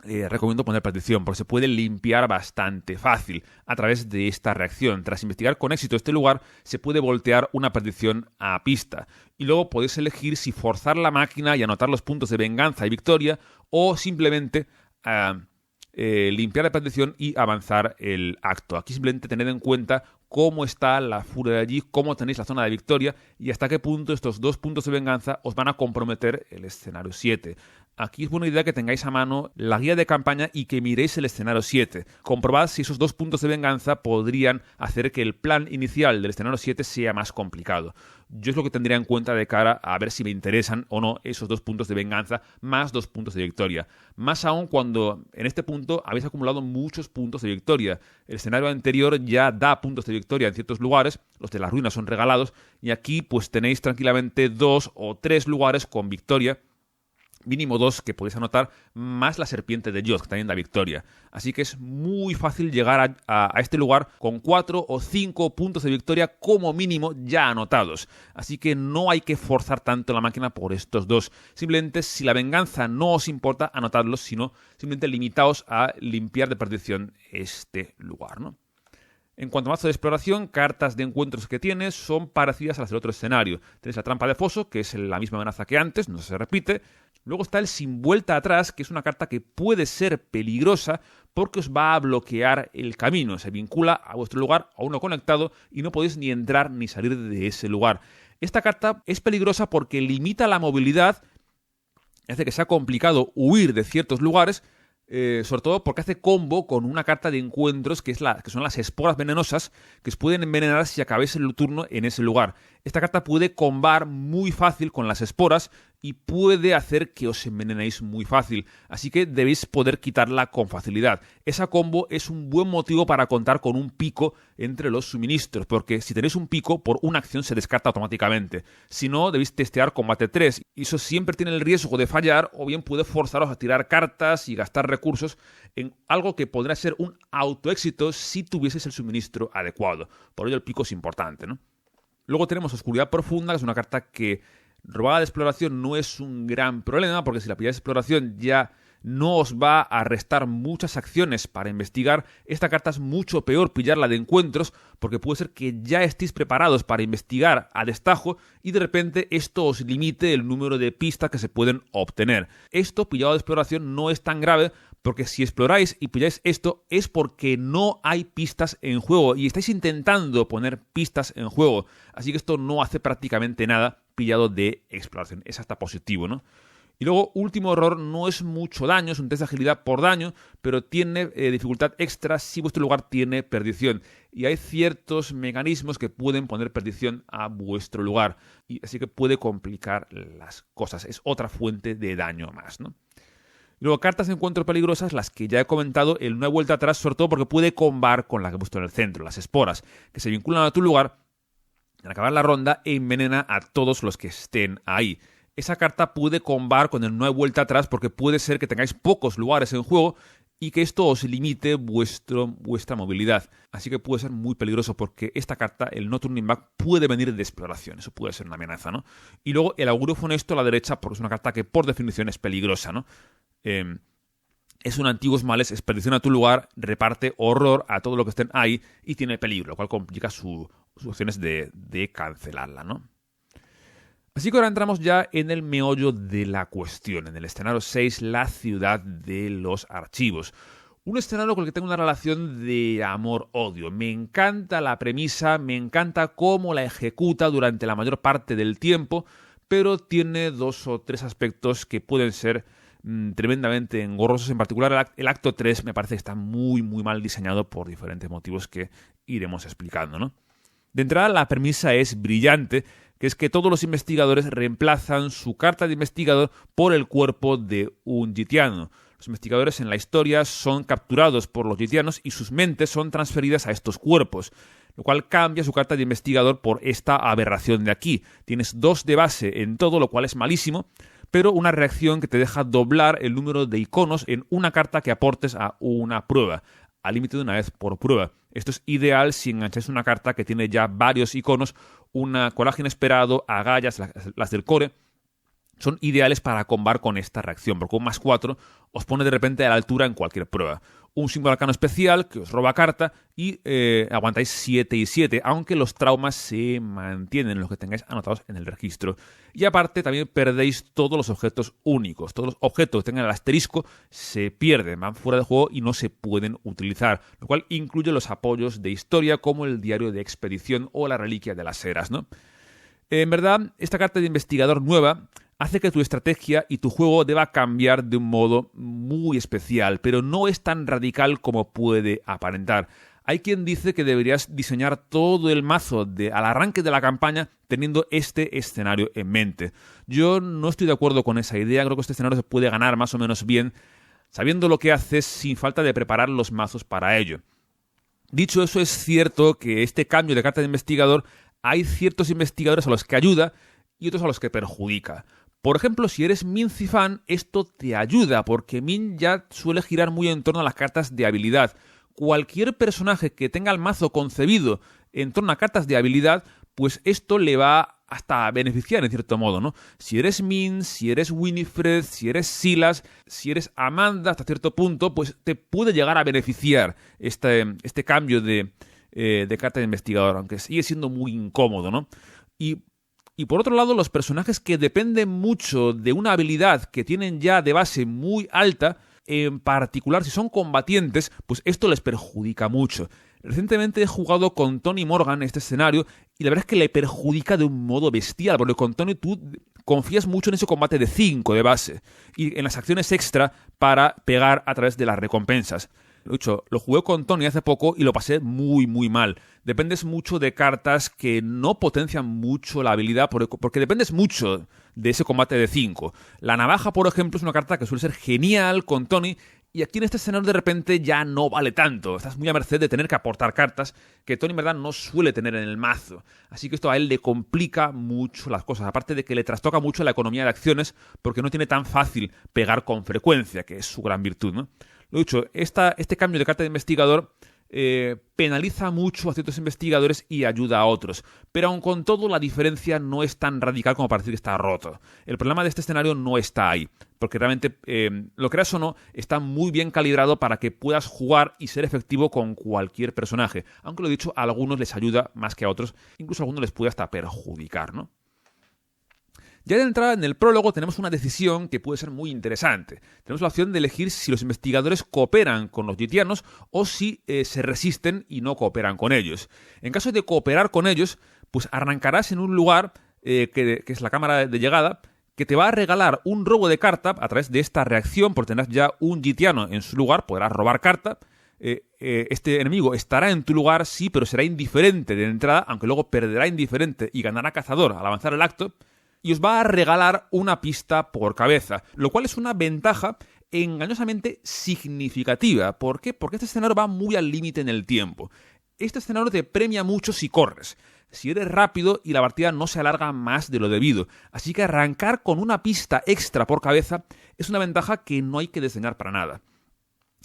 recomiendo poner perdición, porque se puede limpiar bastante fácil a través de esta reacción. Tras investigar con éxito este lugar, se puede voltear una perdición a pista. Y luego podéis elegir si forzar la máquina y anotar los puntos de venganza y victoria, o simplemente limpiar la perdición y avanzar el acto. Aquí simplemente tened en cuenta cómo está la furia de allí, cómo tenéis la zona de victoria y hasta qué punto estos 2 puntos de venganza os van a comprometer el escenario 7. Aquí es buena idea que tengáis a mano la guía de campaña y que miréis el escenario 7. Comprobad si esos 2 puntos de venganza podrían hacer que el plan inicial del escenario 7 sea más complicado. Yo es lo que tendría en cuenta de cara a ver si me interesan o no esos 2 puntos de venganza más 2 puntos de victoria. Más aún cuando en este punto habéis acumulado muchos puntos de victoria. El escenario anterior ya da puntos de victoria en ciertos lugares, los de las ruinas son regalados, y aquí pues tenéis tranquilamente 2 o 3 lugares con victoria, mínimo 2 que podéis anotar, más la serpiente de Yoz, que también da victoria. Así que es muy fácil llegar a este lugar con 4 o 5 puntos de victoria como mínimo ya anotados. Así que no hay que forzar tanto la máquina por estos 2. Simplemente, si la venganza no os importa, anotadlos, sino simplemente limitaos a limpiar de perdición este lugar, ¿no? En cuanto a mazo de exploración, cartas de encuentros que tienes son parecidas a las del otro escenario. Tienes la trampa de foso, que es la misma amenaza que antes, no se repite. Luego está el sin vuelta atrás, que es una carta que puede ser peligrosa porque os va a bloquear el camino. Se vincula a vuestro lugar, a uno conectado, y no podéis ni entrar ni salir de ese lugar. Esta carta es peligrosa porque limita la movilidad, hace que sea complicado huir de ciertos lugares, sobre todo porque hace combo con una carta de encuentros que son las esporas venenosas que os pueden envenenar si acabáis el turno en ese lugar. Esta carta puede combar muy fácil con las esporas y puede hacer que os envenenéis muy fácil, así que debéis poder quitarla con facilidad. Esa combo es un buen motivo para contar con un pico entre los suministros, porque si tenéis un pico, por una acción se descarta automáticamente. Si no, debéis testear combate 3, y eso siempre tiene el riesgo de fallar, o bien puede forzaros a tirar cartas y gastar recursos en algo que podría ser un autoéxito si tuvieseis el suministro adecuado. Por ello el pico es importante, ¿no? Luego tenemos Oscuridad Profunda, que es una carta que robada de exploración no es un gran problema, porque si la pilláis de exploración ya no os va a restar muchas acciones para investigar. Esta carta es mucho peor pillarla de encuentros, porque puede ser que ya estéis preparados para investigar a destajo y de repente esto os limite el número de pistas que se pueden obtener. Esto, pillado de exploración, no es tan grave, porque si exploráis y pilláis esto es porque no hay pistas en juego y estáis intentando poner pistas en juego. Así que esto no hace prácticamente nada pillado de exploración. Es hasta positivo, ¿no? Y luego, último error, no es mucho daño, es un test de agilidad por daño, pero tiene dificultad extra si vuestro lugar tiene perdición. Y hay ciertos mecanismos que pueden poner perdición a vuestro lugar. Y así que puede complicar las cosas. Es otra fuente de daño más, ¿no? Luego, cartas de encuentro peligrosas, las que ya he comentado, el no hay vuelta atrás, sobre todo porque puede combar con la que he puesto en el centro, las esporas, que se vinculan a tu lugar al acabar la ronda e envenena a todos los que estén ahí. Esa carta puede combar con el no hay vuelta atrás porque puede ser que tengáis pocos lugares en juego y que esto os limite vuestra movilidad. Así que puede ser muy peligroso porque esta carta, el no turning back, puede venir de exploración. Eso puede ser una amenaza, ¿no? Y luego el augurio funesto a la derecha, porque es una carta que por definición es peligrosa, ¿no? Es un antiguos males, expedición a tu lugar, reparte horror a todo lo que estén ahí y tiene peligro, lo cual complica sus opciones de cancelarla, ¿no? Así que ahora entramos ya en el meollo de la cuestión, en el escenario 6, la ciudad de los archivos. Un escenario con el que tengo una relación de amor-odio. Me encanta la premisa, me encanta cómo la ejecuta durante la mayor parte del tiempo, pero tiene 2 o 3 aspectos que pueden ser tremendamente engorrosos. En particular el acto 3 me parece que está muy muy mal diseñado por diferentes motivos que iremos explicando, ¿no? De entrada, la premisa es brillante, que es que todos los investigadores reemplazan su carta de investigador por el cuerpo de un gitiano. Los investigadores en la historia son capturados por los gitianos y sus mentes son transferidas a estos cuerpos, lo cual cambia su carta de investigador por esta aberración de aquí. Tienes 2 de base en todo, lo cual es malísimo, pero una reacción que te deja doblar el número de iconos en una carta que aportes a una prueba, al límite de una vez por prueba. Esto es ideal si engancháis una carta que tiene ya varios iconos, una coraje inesperado, agallas, las del core, son ideales para combar con esta reacción, porque un +4 os pone de repente a la altura en cualquier prueba. Un símbolo arcano especial que os roba carta y aguantáis 7 y 7, aunque los traumas se mantienen, los que tengáis anotados en el registro. Y aparte también perdéis todos los objetos únicos. Todos los objetos que tengan el asterisco se pierden, van fuera de juego y no se pueden utilizar, lo cual incluye los apoyos de historia como el diario de expedición o la reliquia de las eras, ¿no? En verdad, esta carta de investigador nueva hace que tu estrategia y tu juego deba cambiar de un modo muy especial, pero no es tan radical como puede aparentar. Hay quien dice que deberías diseñar todo el mazo al arranque de la campaña teniendo este escenario en mente. Yo no estoy de acuerdo con esa idea, creo que este escenario se puede ganar más o menos bien sabiendo lo que haces sin falta de preparar los mazos para ello. Dicho eso, es cierto que este cambio de carta de investigador hay ciertos investigadores a los que ayuda y otros a los que perjudica. Por ejemplo, si eres Minci fan, esto te ayuda, porque Min ya suele girar muy en torno a las cartas de habilidad. Cualquier personaje que tenga el mazo concebido en torno a cartas de habilidad, pues esto le va hasta a beneficiar en cierto modo, ¿no? Si eres Min, si eres Winifred, si eres Silas, si eres Amanda hasta cierto punto, pues te puede llegar a beneficiar este cambio de de carta de investigador, aunque sigue siendo muy incómodo, ¿no? Y por otro lado, los personajes que dependen mucho de una habilidad que tienen ya de base muy alta, en particular si son combatientes, pues esto les perjudica mucho. Recientemente he jugado con Tony Morgan este escenario y la verdad es que le perjudica de un modo bestial, porque con Tony tú confías mucho en ese combate de 5 de base y en las acciones extra para pegar a través de las recompensas. Lo dicho, lo jugué con Tony hace poco y lo pasé muy, muy mal. Dependes mucho de cartas que no potencian mucho la habilidad porque dependes mucho de ese combate de 5. La navaja, por ejemplo, es una carta que suele ser genial con Tony y aquí en este escenario de repente ya no vale tanto. Estás muy a merced de tener que aportar cartas que Tony en verdad no suele tener en el mazo. Así que esto a él le complica mucho las cosas. Aparte de que le trastoca mucho la economía de acciones porque no tiene tan fácil pegar con frecuencia, que es su gran virtud, ¿no? Lo dicho, este cambio de carta de investigador penaliza mucho a ciertos investigadores y ayuda a otros. Pero aun con todo, la diferencia no es tan radical como para decir que está roto. El problema de este escenario no está ahí. Porque realmente, lo creas o no, está muy bien calibrado para que puedas jugar y ser efectivo con cualquier personaje. Aunque lo dicho, a algunos les ayuda más que a otros. Incluso a algunos les puede hasta perjudicar, ¿no? Ya de entrada en el prólogo tenemos una decisión que puede ser muy interesante. Tenemos la opción de elegir si los investigadores cooperan con los yitianos o si se resisten y no cooperan con ellos. En caso de cooperar con ellos, pues arrancarás en un lugar que es la cámara de llegada, que te va a regalar un robo de carta a través de esta reacción, porque tendrás ya un yitiano en su lugar, podrás robar carta. Este enemigo estará en tu lugar, sí, pero será indiferente de entrada, aunque luego perderá indiferente y ganará cazador al avanzar el acto. Y os va a regalar una pista por cabeza, lo cual es una ventaja engañosamente significativa. ¿Por qué? Porque este escenario va muy al límite en el tiempo. Este escenario te premia mucho si corres, si eres rápido y la partida no se alarga más de lo debido. Así que arrancar con una pista extra por cabeza es una ventaja que no hay que desdeñar para nada.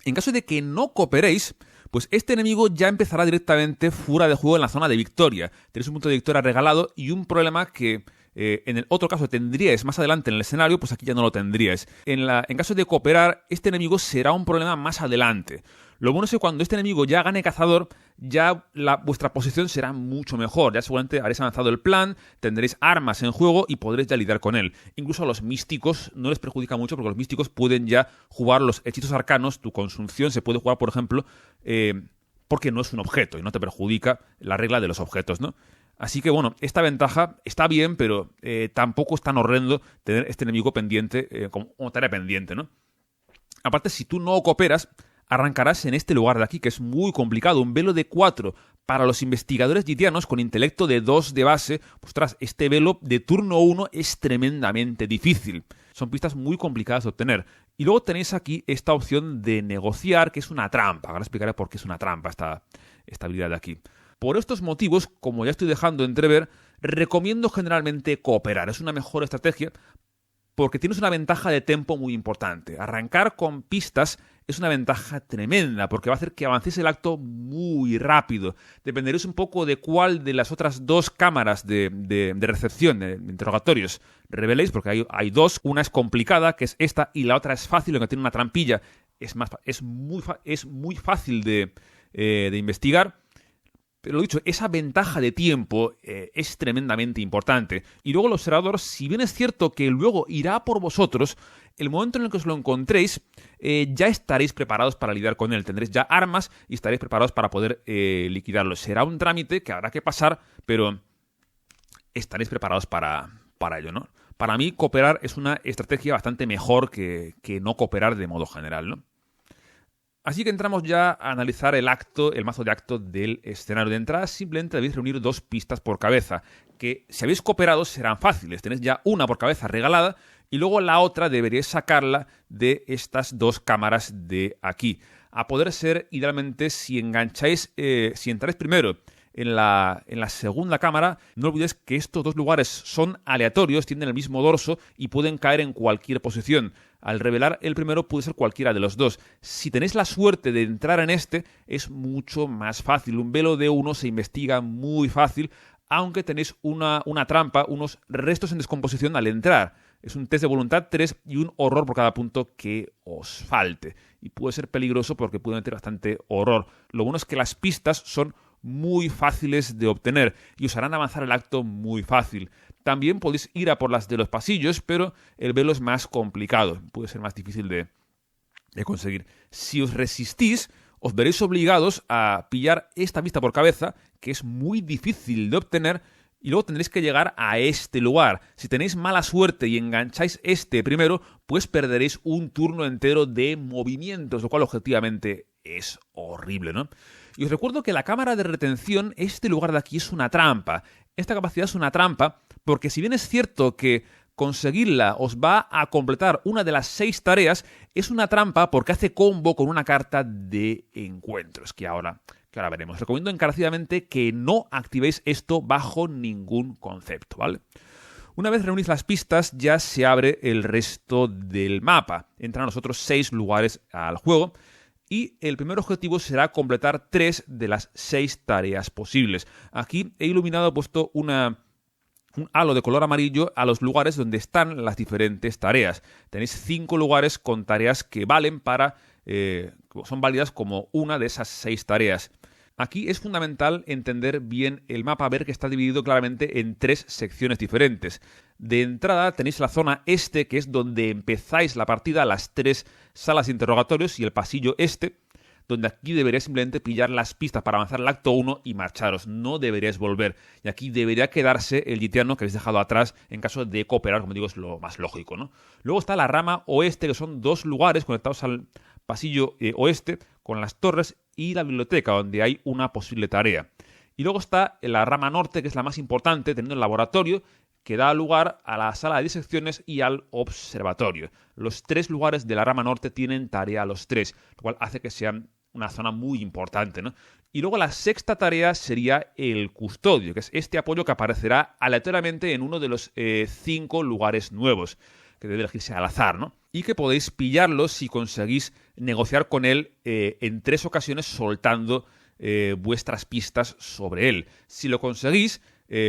En caso de que no cooperéis, pues este enemigo ya empezará directamente fuera de juego en la zona de victoria. Tenéis un punto de victoria regalado y un problema que en el otro caso tendríais más adelante en el escenario, pues aquí ya no lo tendríais. En caso de cooperar, este enemigo será un problema más adelante. Lo bueno es que cuando este enemigo ya gane cazador, ya vuestra posición será mucho mejor. Ya seguramente habréis avanzado el plan, tendréis armas en juego y podréis ya lidiar con él. Incluso a los místicos no les perjudica mucho porque los místicos pueden ya jugar los hechizos arcanos. Tu consunción se puede jugar, por ejemplo, porque no es un objeto y no te perjudica la regla de los objetos, ¿no? Así que bueno, esta ventaja está bien, pero tampoco es tan horrendo tener este enemigo pendiente como tarea pendiente, ¿no? Aparte, si tú no cooperas, arrancarás en este lugar de aquí, que es muy complicado. Un velo de 4 para los investigadores yitianos con intelecto de 2 de base. Pues tras este velo de turno 1 es tremendamente difícil. Son pistas muy complicadas de obtener. Y luego tenéis aquí esta opción de negociar, que es una trampa. Ahora explicaré por qué es una trampa esta habilidad de aquí. Por estos motivos, como ya estoy dejando entrever, recomiendo generalmente cooperar. Es una mejor estrategia porque tienes una ventaja de tempo muy importante. Arrancar con pistas es una ventaja tremenda porque va a hacer que avancéis el acto muy rápido. Dependeréis un poco de cuál de las otras 2 cámaras de recepción, de interrogatorios, reveléis, porque hay 2. Una es complicada, que es esta, y la otra es fácil, aunque tiene una trampilla. Es muy fácil de investigar. Pero lo dicho, esa ventaja de tiempo es tremendamente importante. Y luego el observador, si bien es cierto que luego irá por vosotros, el momento en el que os lo encontréis, ya estaréis preparados para lidiar con él. Tendréis ya armas y estaréis preparados para poder liquidarlo. Será un trámite que habrá que pasar, pero estaréis preparados para ello, ¿no? Para mí, cooperar es una estrategia bastante mejor que no cooperar de modo general, ¿no? Así que entramos ya a analizar el mazo de acto del escenario. De entrada simplemente debéis reunir 2 pistas por cabeza, que si habéis cooperado serán fáciles. Tenéis ya una por cabeza regalada y luego la otra deberíais sacarla de estas 2 cámaras de aquí. A poder ser, idealmente, si entráis primero en la segunda cámara, no olvidéis que estos 2 lugares son aleatorios, tienen el mismo dorso y pueden caer en cualquier posición. Al revelar el primero puede ser cualquiera de los 2. Si tenéis la suerte de entrar en este, es mucho más fácil. Un velo de 1 se investiga muy fácil, aunque tenéis una trampa, unos restos en descomposición al entrar. Es un test de voluntad 3 y un horror por cada punto que os falte. Y puede ser peligroso porque puede meter bastante horror. Lo bueno es que las pistas son muy fáciles de obtener y os harán avanzar el acto muy fácil. También podéis ir a por las de los pasillos, pero el velo es más complicado, puede ser más difícil de conseguir. Si os resistís, os veréis obligados a pillar esta vista por cabeza, que es muy difícil de obtener, y luego tendréis que llegar a este lugar. Si tenéis mala suerte y engancháis este primero, pues perderéis un turno entero de movimientos, lo cual objetivamente es horrible, ¿no? Y os recuerdo que la cámara de retención, este lugar de aquí, es una trampa. Esta capacidad es una trampa porque si bien es cierto que conseguirla os va a completar una de las 6 tareas, es una trampa porque hace combo con una carta de encuentros, que ahora veremos. Recomiendo encarecidamente que no activéis esto bajo ningún concepto, ¿vale? Una vez reunís las pistas, ya se abre el resto del mapa. Entran los otros 6 lugares al juego y el primer objetivo será completar 3 de las 6 tareas posibles. Aquí he iluminado, he puesto un halo de color amarillo a los lugares donde están las diferentes tareas. Tenéis 5 lugares con tareas que valen son válidas como una de esas 6 tareas. Aquí es fundamental entender bien el mapa, ver que está dividido claramente en 3 secciones diferentes. De entrada tenéis la zona este, que es donde empezáis la partida, las 3 salas de interrogatorios y el pasillo este, donde aquí deberíais simplemente pillar las pistas para avanzar el acto 1 y marcharos. No deberíais volver. Y aquí debería quedarse el gitiano que habéis dejado atrás en caso de cooperar, como digo, es lo más lógico, ¿no? Luego está la rama oeste, que son 2 lugares conectados al pasillo oeste, con las torres y la biblioteca, donde hay una posible tarea. Y luego está la rama norte, que es la más importante, teniendo el laboratorio, que da lugar a la sala de disecciones y al observatorio. Los 3 lugares de la rama norte tienen tarea los 3, lo cual hace que sean una zona muy importante, ¿no? Y luego la 6ª tarea sería el custodio, que es este apoyo que aparecerá aleatoriamente en uno de los 5 lugares nuevos, que debe elegirse al azar, ¿no? Y que podéis pillarlo si conseguís negociar con él en 3 ocasiones soltando vuestras pistas sobre él. Si lo conseguís,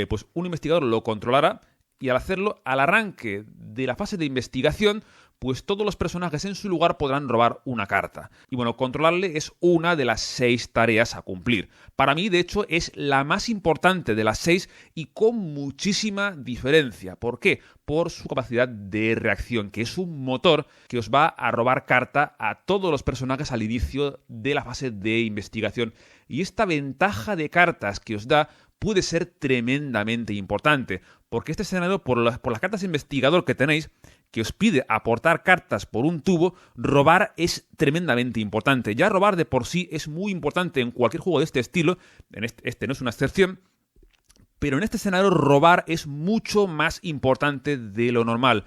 pues un investigador lo controlará y al hacerlo, al arranque de la fase de investigación, pues todos los personajes en su lugar podrán robar una carta. Y bueno, controlarle es una de las 6 tareas a cumplir. Para mí, de hecho, es la más importante de las 6 y con muchísima diferencia. ¿Por qué? Por su capacidad de reacción, que es un motor que os va a robar carta a todos los personajes al inicio de la fase de investigación. Y esta ventaja de cartas que os da puede ser tremendamente importante, porque este escenario, por las cartas de investigador que tenéis, que os pide aportar cartas por un tubo, robar es tremendamente importante. Ya robar de por sí es muy importante en cualquier juego de este estilo, este no es una excepción, pero en este escenario robar es mucho más importante de lo normal.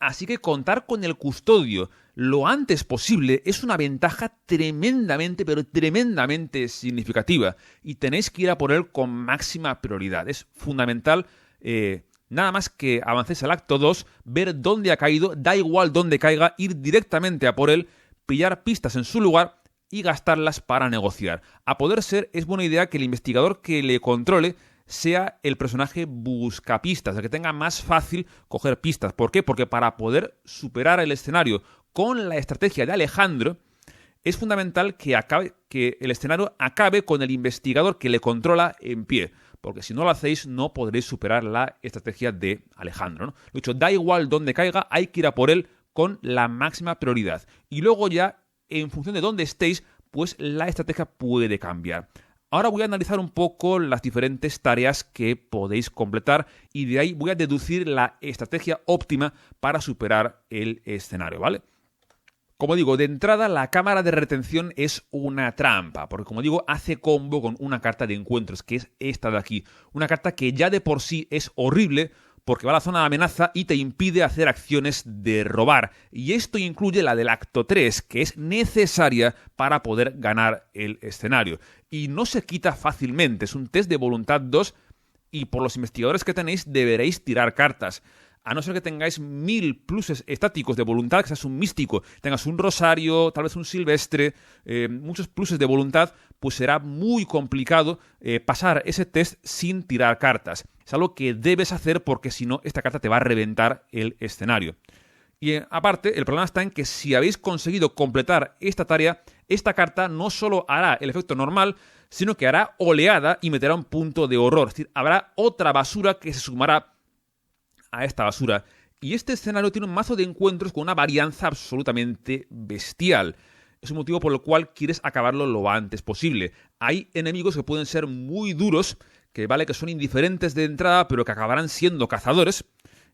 Así que contar con el custodio lo antes posible es una ventaja tremendamente, pero tremendamente significativa. Y tenéis que ir a por él con máxima prioridad. Es fundamental, nada más que avancéis al acto 2, ver dónde ha caído, da igual dónde caiga, ir directamente a por él, pillar pistas en su lugar y gastarlas para negociar. A poder ser, es buena idea que el investigador que le controle sea el personaje buscapistas, el que tenga más fácil coger pistas. ¿Por qué? Porque para poder superar el escenario con la estrategia de Alejandro, es fundamental que el escenario acabe con el investigador que le controla en pie. Porque si no lo hacéis, no podréis superar la estrategia de Alejandro, ¿no? Lo dicho, da igual dónde caiga, hay que ir a por él con la máxima prioridad. Y luego ya, en función de dónde estéis, pues la estrategia puede cambiar. Ahora voy a analizar un poco las diferentes tareas que podéis completar y de ahí voy a deducir la estrategia óptima para superar el escenario, ¿vale? Como digo, de entrada la cámara de retención es una trampa, porque como digo, hace combo con una carta de encuentros, que es esta de aquí. Una carta que ya de por sí es horrible, porque va a la zona de amenaza y te impide hacer acciones de robar. Y esto incluye la del acto 3, que es necesaria para poder ganar el escenario. Y no se quita fácilmente, es un test de voluntad 2 y por los investigadores que tenéis deberéis tirar cartas. A no ser que tengáis 1000 pluses estáticos de voluntad, que seas un místico, tengas un rosario, tal vez un silvestre, muchos pluses de voluntad, pues será muy complicado pasar ese test sin tirar cartas. Es algo que debes hacer porque si no, esta carta te va a reventar el escenario. Y aparte, el problema está en que si habéis conseguido completar esta tarea, esta carta no solo hará el efecto normal, sino que hará oleada y meterá un punto de horror. Es decir, habrá otra basura que se sumará a esta basura. Y este escenario tiene un mazo de encuentros con una varianza absolutamente bestial. Es un motivo por el cual quieres acabarlo lo antes posible. Hay enemigos que pueden ser muy duros, que son indiferentes de entrada, pero que acabarán siendo cazadores,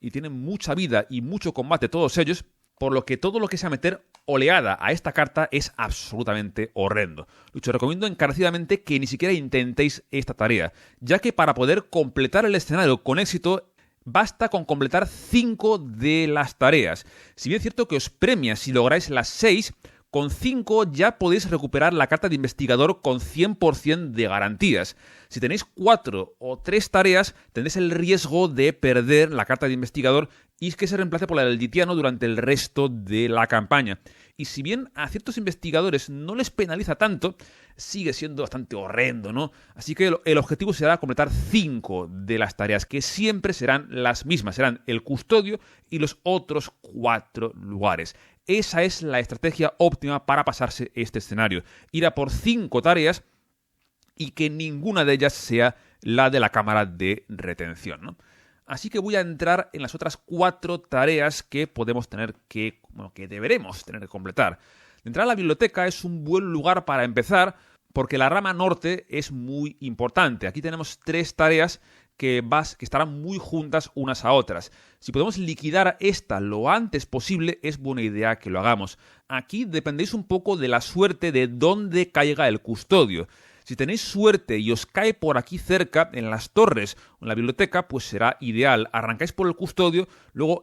y tienen mucha vida y mucho combate todos ellos, por lo que todo lo que sea meter oleada a esta carta es absolutamente horrendo. Os recomiendo encarecidamente que ni siquiera intentéis esta tarea, ya que para poder completar el escenario con éxito, basta con completar 5 de las tareas. Si bien es cierto que os premia si lográis las 6, con 5 ya podéis recuperar la carta de investigador con 100% de garantías. Si tenéis 4 o 3 tareas, tendréis el riesgo de perder la carta de investigador y que se reemplace por la del Ditiano durante el resto de la campaña. Y si bien a ciertos investigadores no les penaliza tanto, sigue siendo bastante horrendo, ¿no? Así que el objetivo será completar 5 de las tareas, que siempre serán las mismas. Serán el custodio y los otros 4 lugares. Esa es la estrategia óptima para pasarse este escenario. Ir a por 5 tareas y que ninguna de ellas sea la de la cámara de retención, ¿no? Así que voy a entrar en las otras 4 tareas que podemos tener que deberemos tener que completar. De entrada, la biblioteca es un buen lugar para empezar porque la rama norte es muy importante. Aquí tenemos 3 tareas que estarán muy juntas unas a otras. Si podemos liquidar esta lo antes posible, es buena idea que lo hagamos. Aquí dependéis un poco de la suerte de dónde caiga el custodio. Si tenéis suerte y os cae por aquí cerca, en las torres o en la biblioteca, pues será ideal. Arrancáis por el custodio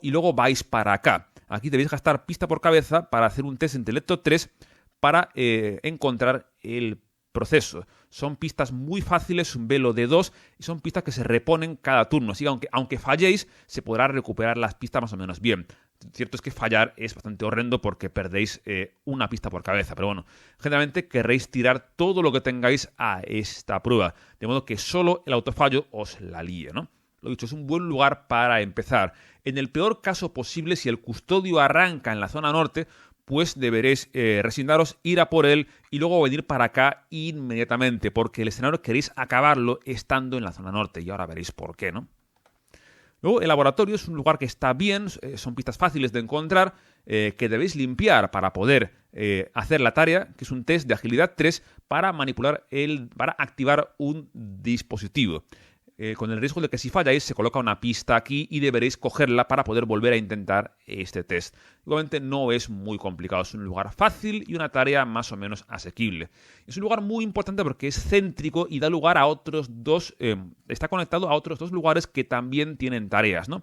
y luego vais para acá. Aquí debéis gastar pista por cabeza para hacer un test de intelecto 3 para encontrar el proceso. Son pistas muy fáciles, un velo de 2, y son pistas que se reponen cada turno. Así que aunque falléis, se podrá recuperar las pistas más o menos bien. Cierto es que fallar es bastante horrendo porque perdéis una pista por cabeza, pero bueno, generalmente querréis tirar todo lo que tengáis a esta prueba, de modo que solo el autofallo os la líe, ¿no? Lo dicho, es un buen lugar para empezar. En el peor caso posible, si el custodio arranca en la zona norte, pues deberéis resignaros, ir a por él y luego venir para acá inmediatamente, porque el escenario queréis acabarlo estando en la zona norte, y ahora veréis por qué, ¿no? Luego, el laboratorio es un lugar que está bien, son pistas fáciles de encontrar, que debéis limpiar para poder hacer la tarea, que es un test de agilidad 3 para para activar un dispositivo. Con el riesgo de que si falláis se coloca una pista aquí y deberéis cogerla para poder volver a intentar este test. Igualmente no es muy complicado, es un lugar fácil y una tarea más o menos asequible. Es un lugar muy importante porque es céntrico y da lugar a otros dos, está conectado a otros 2 lugares que también tienen tareas, ¿no?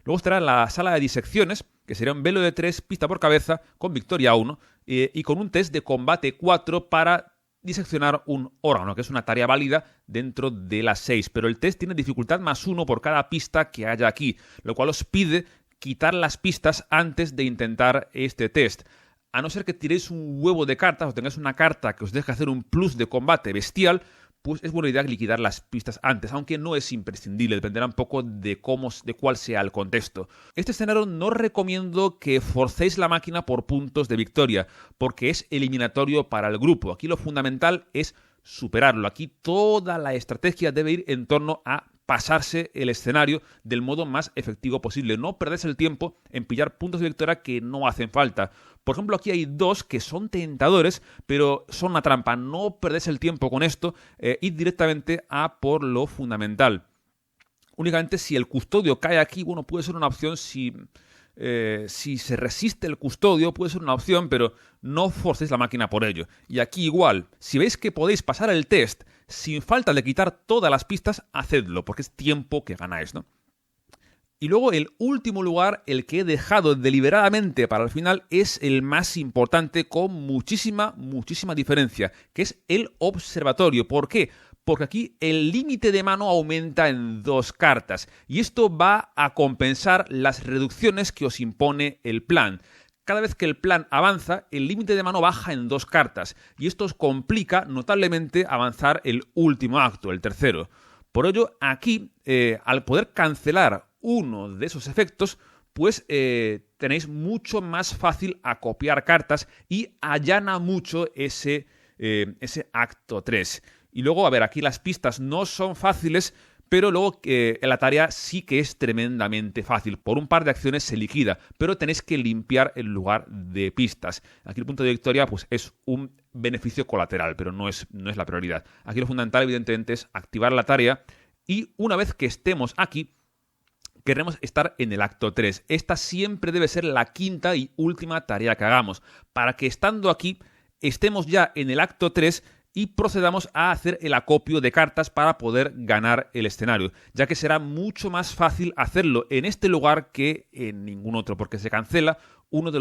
Luego estará la sala de disecciones, que será un velo de 3, pista por cabeza, con victoria 1, y con un test de combate 4 para diseccionar un órgano, que es una tarea válida dentro de las 6, pero el test tiene dificultad +1 por cada pista que haya aquí, lo cual os pide quitar las pistas antes de intentar este test. A no ser que tiréis un huevo de cartas o tengáis una carta que os deje hacer un plus de combate bestial, pues es buena idea liquidar las pistas antes, aunque no es imprescindible, dependerá un poco de cuál sea el contexto. Este escenario no recomiendo que forcéis la máquina por puntos de victoria, porque es eliminatorio para el grupo. Aquí lo fundamental es superarlo. Aquí toda la estrategia debe ir en torno a pasarse el escenario del modo más efectivo posible. No perdéis el tiempo en pillar puntos de victoria que no hacen falta. Por ejemplo, aquí hay 2 que son tentadores, pero son una trampa. No perdéis el tiempo con esto, id directamente a por lo fundamental. Únicamente si el custodio cae aquí, bueno, puede ser una opción si se resiste el custodio, puede ser una opción, pero no forcéis la máquina por ello. Y aquí igual, si veis que podéis pasar el test sin falta de quitar todas las pistas, hacedlo, porque es tiempo que ganáis, ¿no? Y luego el último lugar, el que he dejado deliberadamente para el final, es el más importante con muchísima diferencia, que es el observatorio. ¿Por qué? Porque aquí el límite de mano aumenta en 2 cartas y esto va a compensar las reducciones que os impone el plan. Cada vez que el plan avanza, el límite de mano baja en 2 cartas y esto os complica notablemente avanzar el último acto, el tercero. Por ello, aquí, al poder cancelar uno de esos efectos, pues tenéis mucho más fácil acopiar cartas y allana mucho ese acto 3. Y luego, a ver, aquí las pistas no son fáciles, pero luego la tarea sí que es tremendamente fácil. Por un par de acciones se liquida, pero tenéis que limpiar el lugar de pistas. Aquí el punto de victoria pues, es un beneficio colateral, pero no es la prioridad. Aquí lo fundamental, evidentemente, es activar la tarea y una vez que estemos aquí, queremos estar en el acto 3. Esta siempre debe ser la quinta y última tarea que hagamos, para que estando aquí estemos ya en el acto 3 y procedamos a hacer el acopio de cartas para poder ganar el escenario, ya que será mucho más fácil hacerlo en este lugar que en ningún otro, porque se cancela una de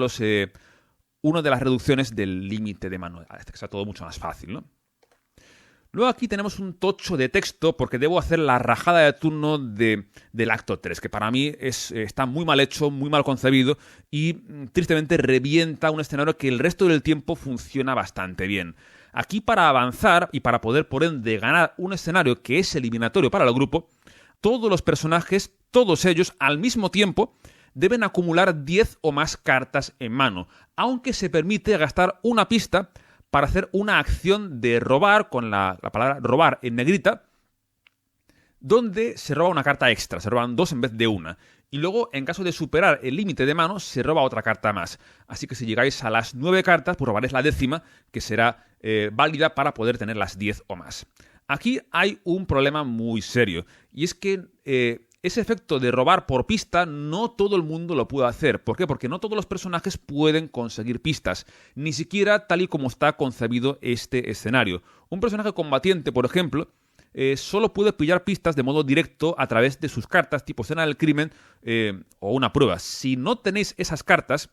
las reducciones del límite de mano. Hace que sea todo mucho más fácil, ¿no? Luego aquí tenemos un tocho de texto porque debo hacer la rajada de turno del acto 3, que para mí está muy mal hecho, muy mal concebido y tristemente revienta un escenario que el resto del tiempo funciona bastante bien. Aquí para avanzar y para poder por ende ganar un escenario que es eliminatorio para el grupo, todos los personajes, todos ellos al mismo tiempo, deben acumular 10 o más cartas en mano, aunque se permite gastar una pista para hacer una acción de robar, con la palabra robar en negrita, donde se roba una carta extra, se roban 2 en vez de una. Y luego, en caso de superar el límite de mano, se roba otra carta más. Así que si llegáis a las 9 cartas, pues robaréis la 10ª, que será válida para poder tener las 10 o más. Aquí hay un problema muy serio, y es que ese efecto de robar por pista no todo el mundo lo puede hacer. ¿Por qué? Porque no todos los personajes pueden conseguir pistas, ni siquiera tal y como está concebido este escenario. Un personaje combatiente, por ejemplo, solo puede pillar pistas de modo directo a través de sus cartas, tipo escena del crimen o una prueba. Si no tenéis esas cartas,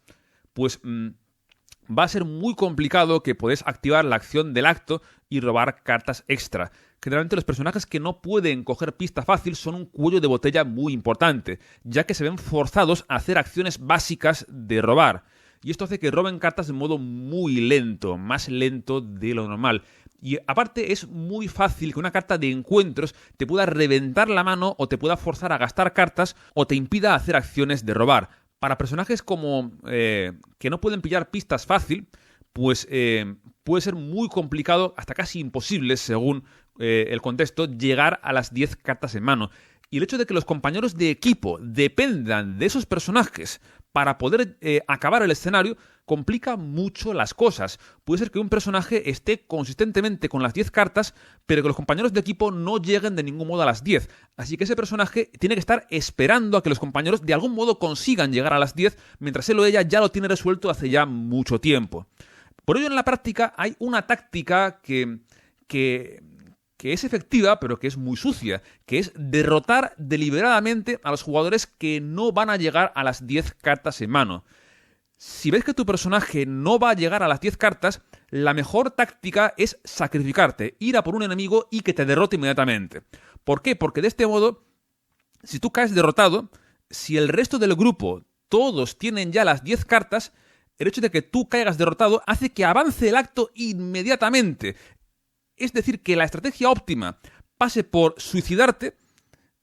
pues va a ser muy complicado que podáis activar la acción del acto y robar cartas extra. Generalmente los personajes que no pueden coger pista fácil son un cuello de botella muy importante, ya que se ven forzados a hacer acciones básicas de robar. Y esto hace que roben cartas de modo muy lento, más lento de lo normal. Y aparte es muy fácil que una carta de encuentros te pueda reventar la mano o te pueda forzar a gastar cartas o te impida hacer acciones de robar. Para personajes como que no pueden pillar pistas fácil, pues puede ser muy complicado, hasta casi imposible, según el contexto, llegar a las 10 cartas en mano. Y el hecho de que los compañeros de equipo dependan de esos personajes para poder acabar el escenario complica mucho las cosas. Puede ser que un personaje esté consistentemente con las 10 cartas, pero que los compañeros de equipo no lleguen de ningún modo a las 10. Así que ese personaje tiene que estar esperando a que los compañeros de algún modo consigan llegar a las 10, mientras él o ella ya lo tiene resuelto hace ya mucho tiempo. Por ello, en la práctica hay una táctica que es efectiva, pero que es muy sucia, que es derrotar deliberadamente a los jugadores que no van a llegar a las 10 cartas en mano. Si ves que tu personaje no va a llegar a las 10 cartas, la mejor táctica es sacrificarte, ir a por un enemigo y que te derrote inmediatamente. ¿Por qué? Porque de este modo, si tú caes derrotado, si el resto del grupo, todos tienen ya las 10 cartas, el hecho de que tú caigas derrotado hace que avance el acto inmediatamente. Es decir, que la estrategia óptima pase por suicidarte,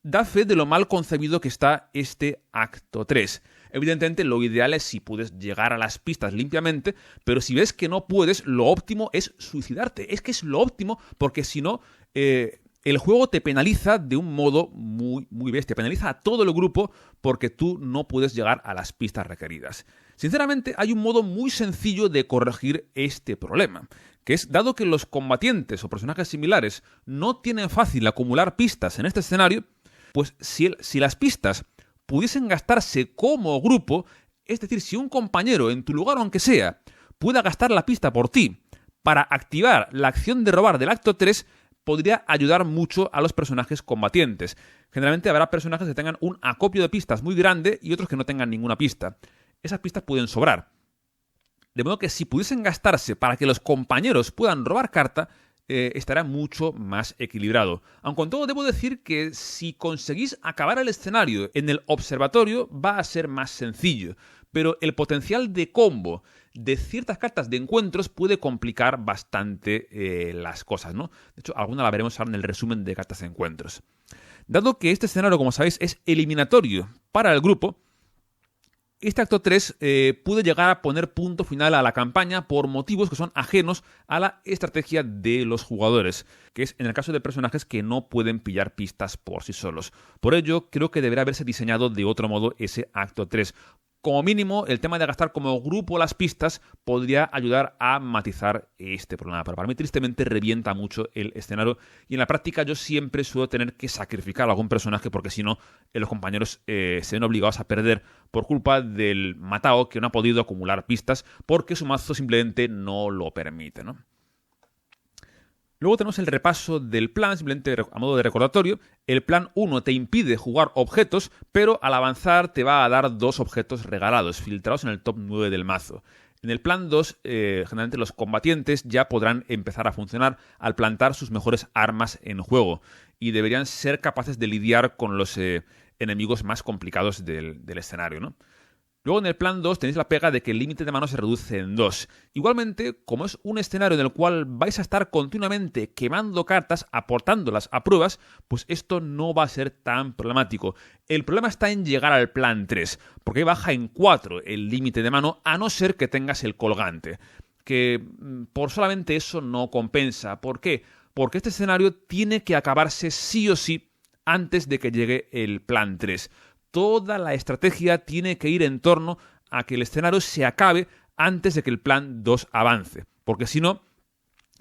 da fe de lo mal concebido que está este acto 3. Evidentemente, lo ideal es si puedes llegar a las pistas limpiamente, pero si ves que no puedes, lo óptimo es suicidarte. Es que es lo óptimo, porque si no, el juego te penaliza de un modo muy, muy bestia. Penaliza a todo el grupo porque tú no puedes llegar a las pistas requeridas. Sinceramente, hay un modo muy sencillo de corregir este problema, que es, dado que los combatientes o personajes similares no tienen fácil acumular pistas en este escenario, pues si las pistas pudiesen gastarse como grupo, es decir, si un compañero en tu lugar, aunque sea, pueda gastar la pista por ti para activar la acción de robar del acto 3, podría ayudar mucho a los personajes combatientes. Generalmente habrá personajes que tengan un acopio de pistas muy grande y otros que no tengan ninguna pista. Esas pistas pueden sobrar. De modo que si pudiesen gastarse para que los compañeros puedan robar carta, estará mucho más equilibrado. Aun con todo, debo decir que si conseguís acabar el escenario en el observatorio, va a ser más sencillo. Pero el potencial de combo de ciertas cartas de encuentros puede complicar bastante las cosas, ¿no? De hecho, alguna la veremos ahora en el resumen de cartas de encuentros. Dado que este escenario, como sabéis, es eliminatorio para el grupo, Este acto 3 puede llegar a poner punto final a la campaña por motivos que son ajenos a la estrategia de los jugadores, que es en el caso de personajes que no pueden pillar pistas por sí solos. Por ello, creo que deberá haberse diseñado de otro modo ese acto 3. Como mínimo, el tema de gastar como grupo las pistas podría ayudar a matizar este problema. Pero para mí, tristemente, revienta mucho el escenario. Y en la práctica yo siempre suelo tener que sacrificar a algún personaje porque si no, los compañeros se ven obligados a perder por culpa del matao que no ha podido acumular pistas porque su mazo simplemente no lo permite, ¿no? Luego tenemos el repaso del plan, simplemente a modo de recordatorio. El plan 1 te impide jugar objetos, pero al avanzar te va a dar 2 objetos regalados, filtrados en el top 9 del mazo. En el plan 2, generalmente los combatientes ya podrán empezar a funcionar al plantar sus mejores armas en juego y deberían ser capaces de lidiar con los enemigos más complicados del escenario, ¿no? Luego en el plan 2 tenéis la pega de que el límite de manos se reduce en 2. Igualmente, como es un escenario en el cual vais a estar continuamente quemando cartas, aportándolas a pruebas, pues esto no va a ser tan problemático. El problema está en llegar al plan 3, porque baja en 4 el límite de mano, a no ser que tengas el colgante. Que por solamente eso no compensa. ¿Por qué? Porque este escenario tiene que acabarse sí o sí antes de que llegue el plan 3. Toda la estrategia tiene que ir en torno a que el escenario se acabe antes de que el plan 2 avance, porque si no,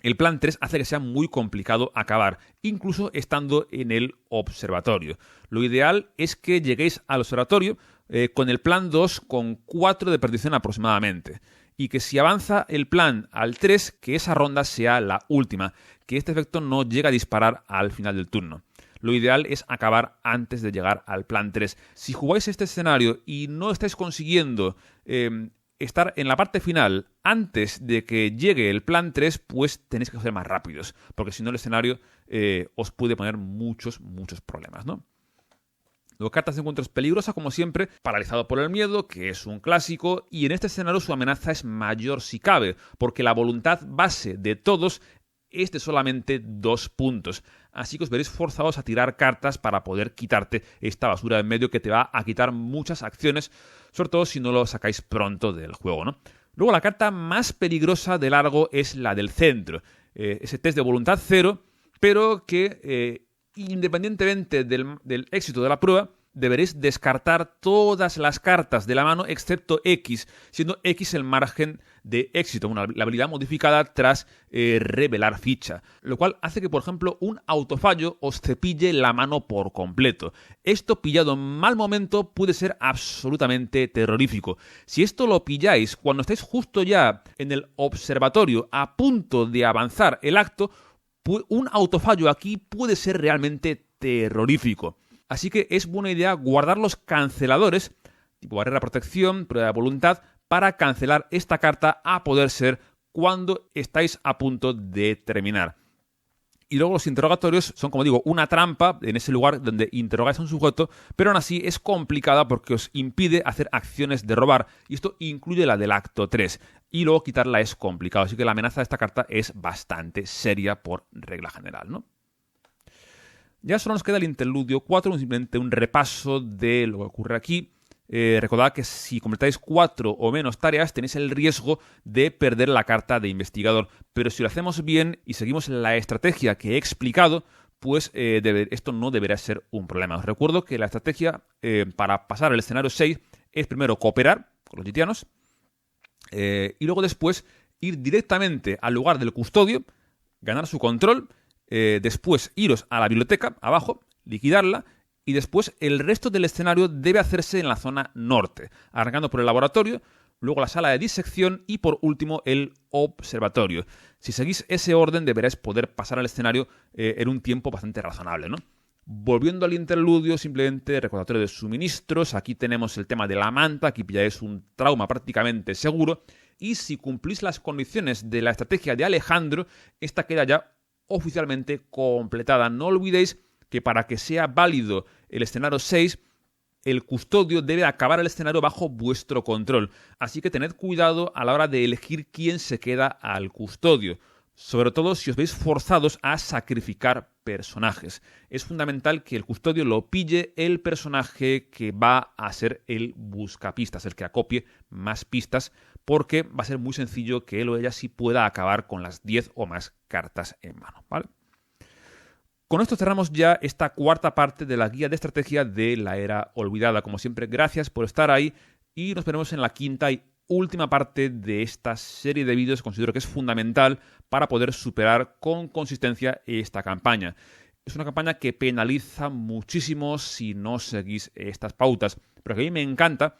el plan 3 hace que sea muy complicado acabar, incluso estando en el observatorio. Lo ideal es que lleguéis al observatorio con el plan 2 con 4 de perdición aproximadamente, y que si avanza el plan al 3, que esa ronda sea la última, que este efecto no llegue a disparar al final del turno. Lo ideal es acabar antes de llegar al plan 3. Si jugáis este escenario y no estáis consiguiendo estar en la parte final antes de que llegue el plan 3, pues tenéis que ser más rápidos, porque si no el escenario os puede poner muchos problemas, ¿no? Luego, cartas de encuentros peligrosa, como siempre, paralizado por el miedo, que es un clásico, y en este escenario su amenaza es mayor si cabe, porque la voluntad base de todos es de solamente 2 puntos. Así que os veréis forzados a tirar cartas para poder quitarte esta basura en medio que te va a quitar muchas acciones, sobre todo si no lo sacáis pronto del juego, ¿no? Luego la carta más peligrosa de largo es la del centro. Ese test de voluntad 0, pero que independientemente del éxito de la prueba, deberéis descartar todas las cartas de la mano excepto X, siendo X el margen de éxito, la habilidad modificada tras revelar ficha, lo cual hace que, por ejemplo, un autofallo os cepille la mano por completo. Esto pillado en mal momento puede ser absolutamente terrorífico. Si esto lo pilláis cuando estáis justo ya en el observatorio a punto de avanzar el acto, un autofallo aquí puede ser realmente terrorífico. Así que es buena idea guardar los canceladores, tipo barrera protección, prueba de voluntad, para cancelar esta carta a poder ser cuando estáis a punto de terminar. Y luego los interrogatorios son, como digo, una trampa en ese lugar donde interrogáis a un sujeto, pero aún así es complicada porque os impide hacer acciones de robar, y esto incluye la del acto 3. Y luego quitarla es complicado, así que la amenaza de esta carta es bastante seria por regla general, ¿no? Ya solo nos queda el interludio 4, simplemente un repaso de lo que ocurre aquí. Recordad que si completáis 4 o menos tareas tenéis el riesgo de perder la carta de investigador, pero si lo hacemos bien y seguimos la estrategia que he explicado, pues esto no deberá ser un problema. Os recuerdo que la estrategia para pasar al escenario 6 es primero cooperar con los gitianos y luego después ir directamente al lugar del custodio, ganar su control, después iros a la biblioteca abajo, liquidarla, y después el resto del escenario debe hacerse en la zona norte, arrancando por el laboratorio, luego la sala de disección y por último el observatorio. Si seguís ese orden deberéis poder pasar al escenario en un tiempo bastante razonable, ¿no? Volviendo al interludio, simplemente recordatorio de suministros. Aquí tenemos el tema de la manta, aquí pilláis un trauma prácticamente seguro, y si cumplís las condiciones de la estrategia de Alejandro, esta queda ya oficialmente completada. No olvidéis que para que sea válido el escenario 6, el custodio debe acabar el escenario bajo vuestro control. Así que tened cuidado a la hora de elegir quién se queda al custodio, sobre todo si os veis forzados a sacrificar personajes. Es fundamental que el custodio lo pille el personaje que va a ser el buscapistas, el que acopie más pistas, porque va a ser muy sencillo que él o ella sí pueda acabar con las 10 o más cartas en mano, ¿vale? Con esto cerramos ya esta cuarta parte de la guía de estrategia de la Era Olvidada. Como siempre, gracias por estar ahí y nos veremos en la quinta y última parte de esta serie de vídeos. Considero que es fundamental para poder superar con consistencia esta campaña. Es una campaña que penaliza muchísimo si no seguís estas pautas, pero que a mí me encanta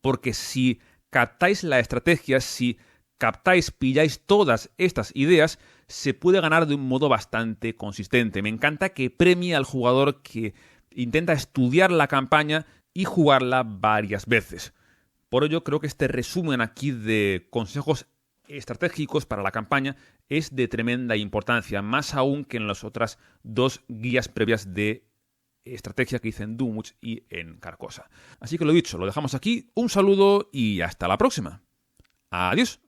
porque si captáis la estrategia, si pilláis todas estas ideas, se puede ganar de un modo bastante consistente. Me encanta que premie al jugador que intenta estudiar la campaña y jugarla varias veces. Por ello, creo que este resumen aquí de consejos estratégicos para la campaña es de tremenda importancia, más aún que en las otras dos guías previas de estrategia que hice en Doomwatch y en Carcosa. Así que lo dicho, lo dejamos aquí. Un saludo y hasta la próxima. Adiós.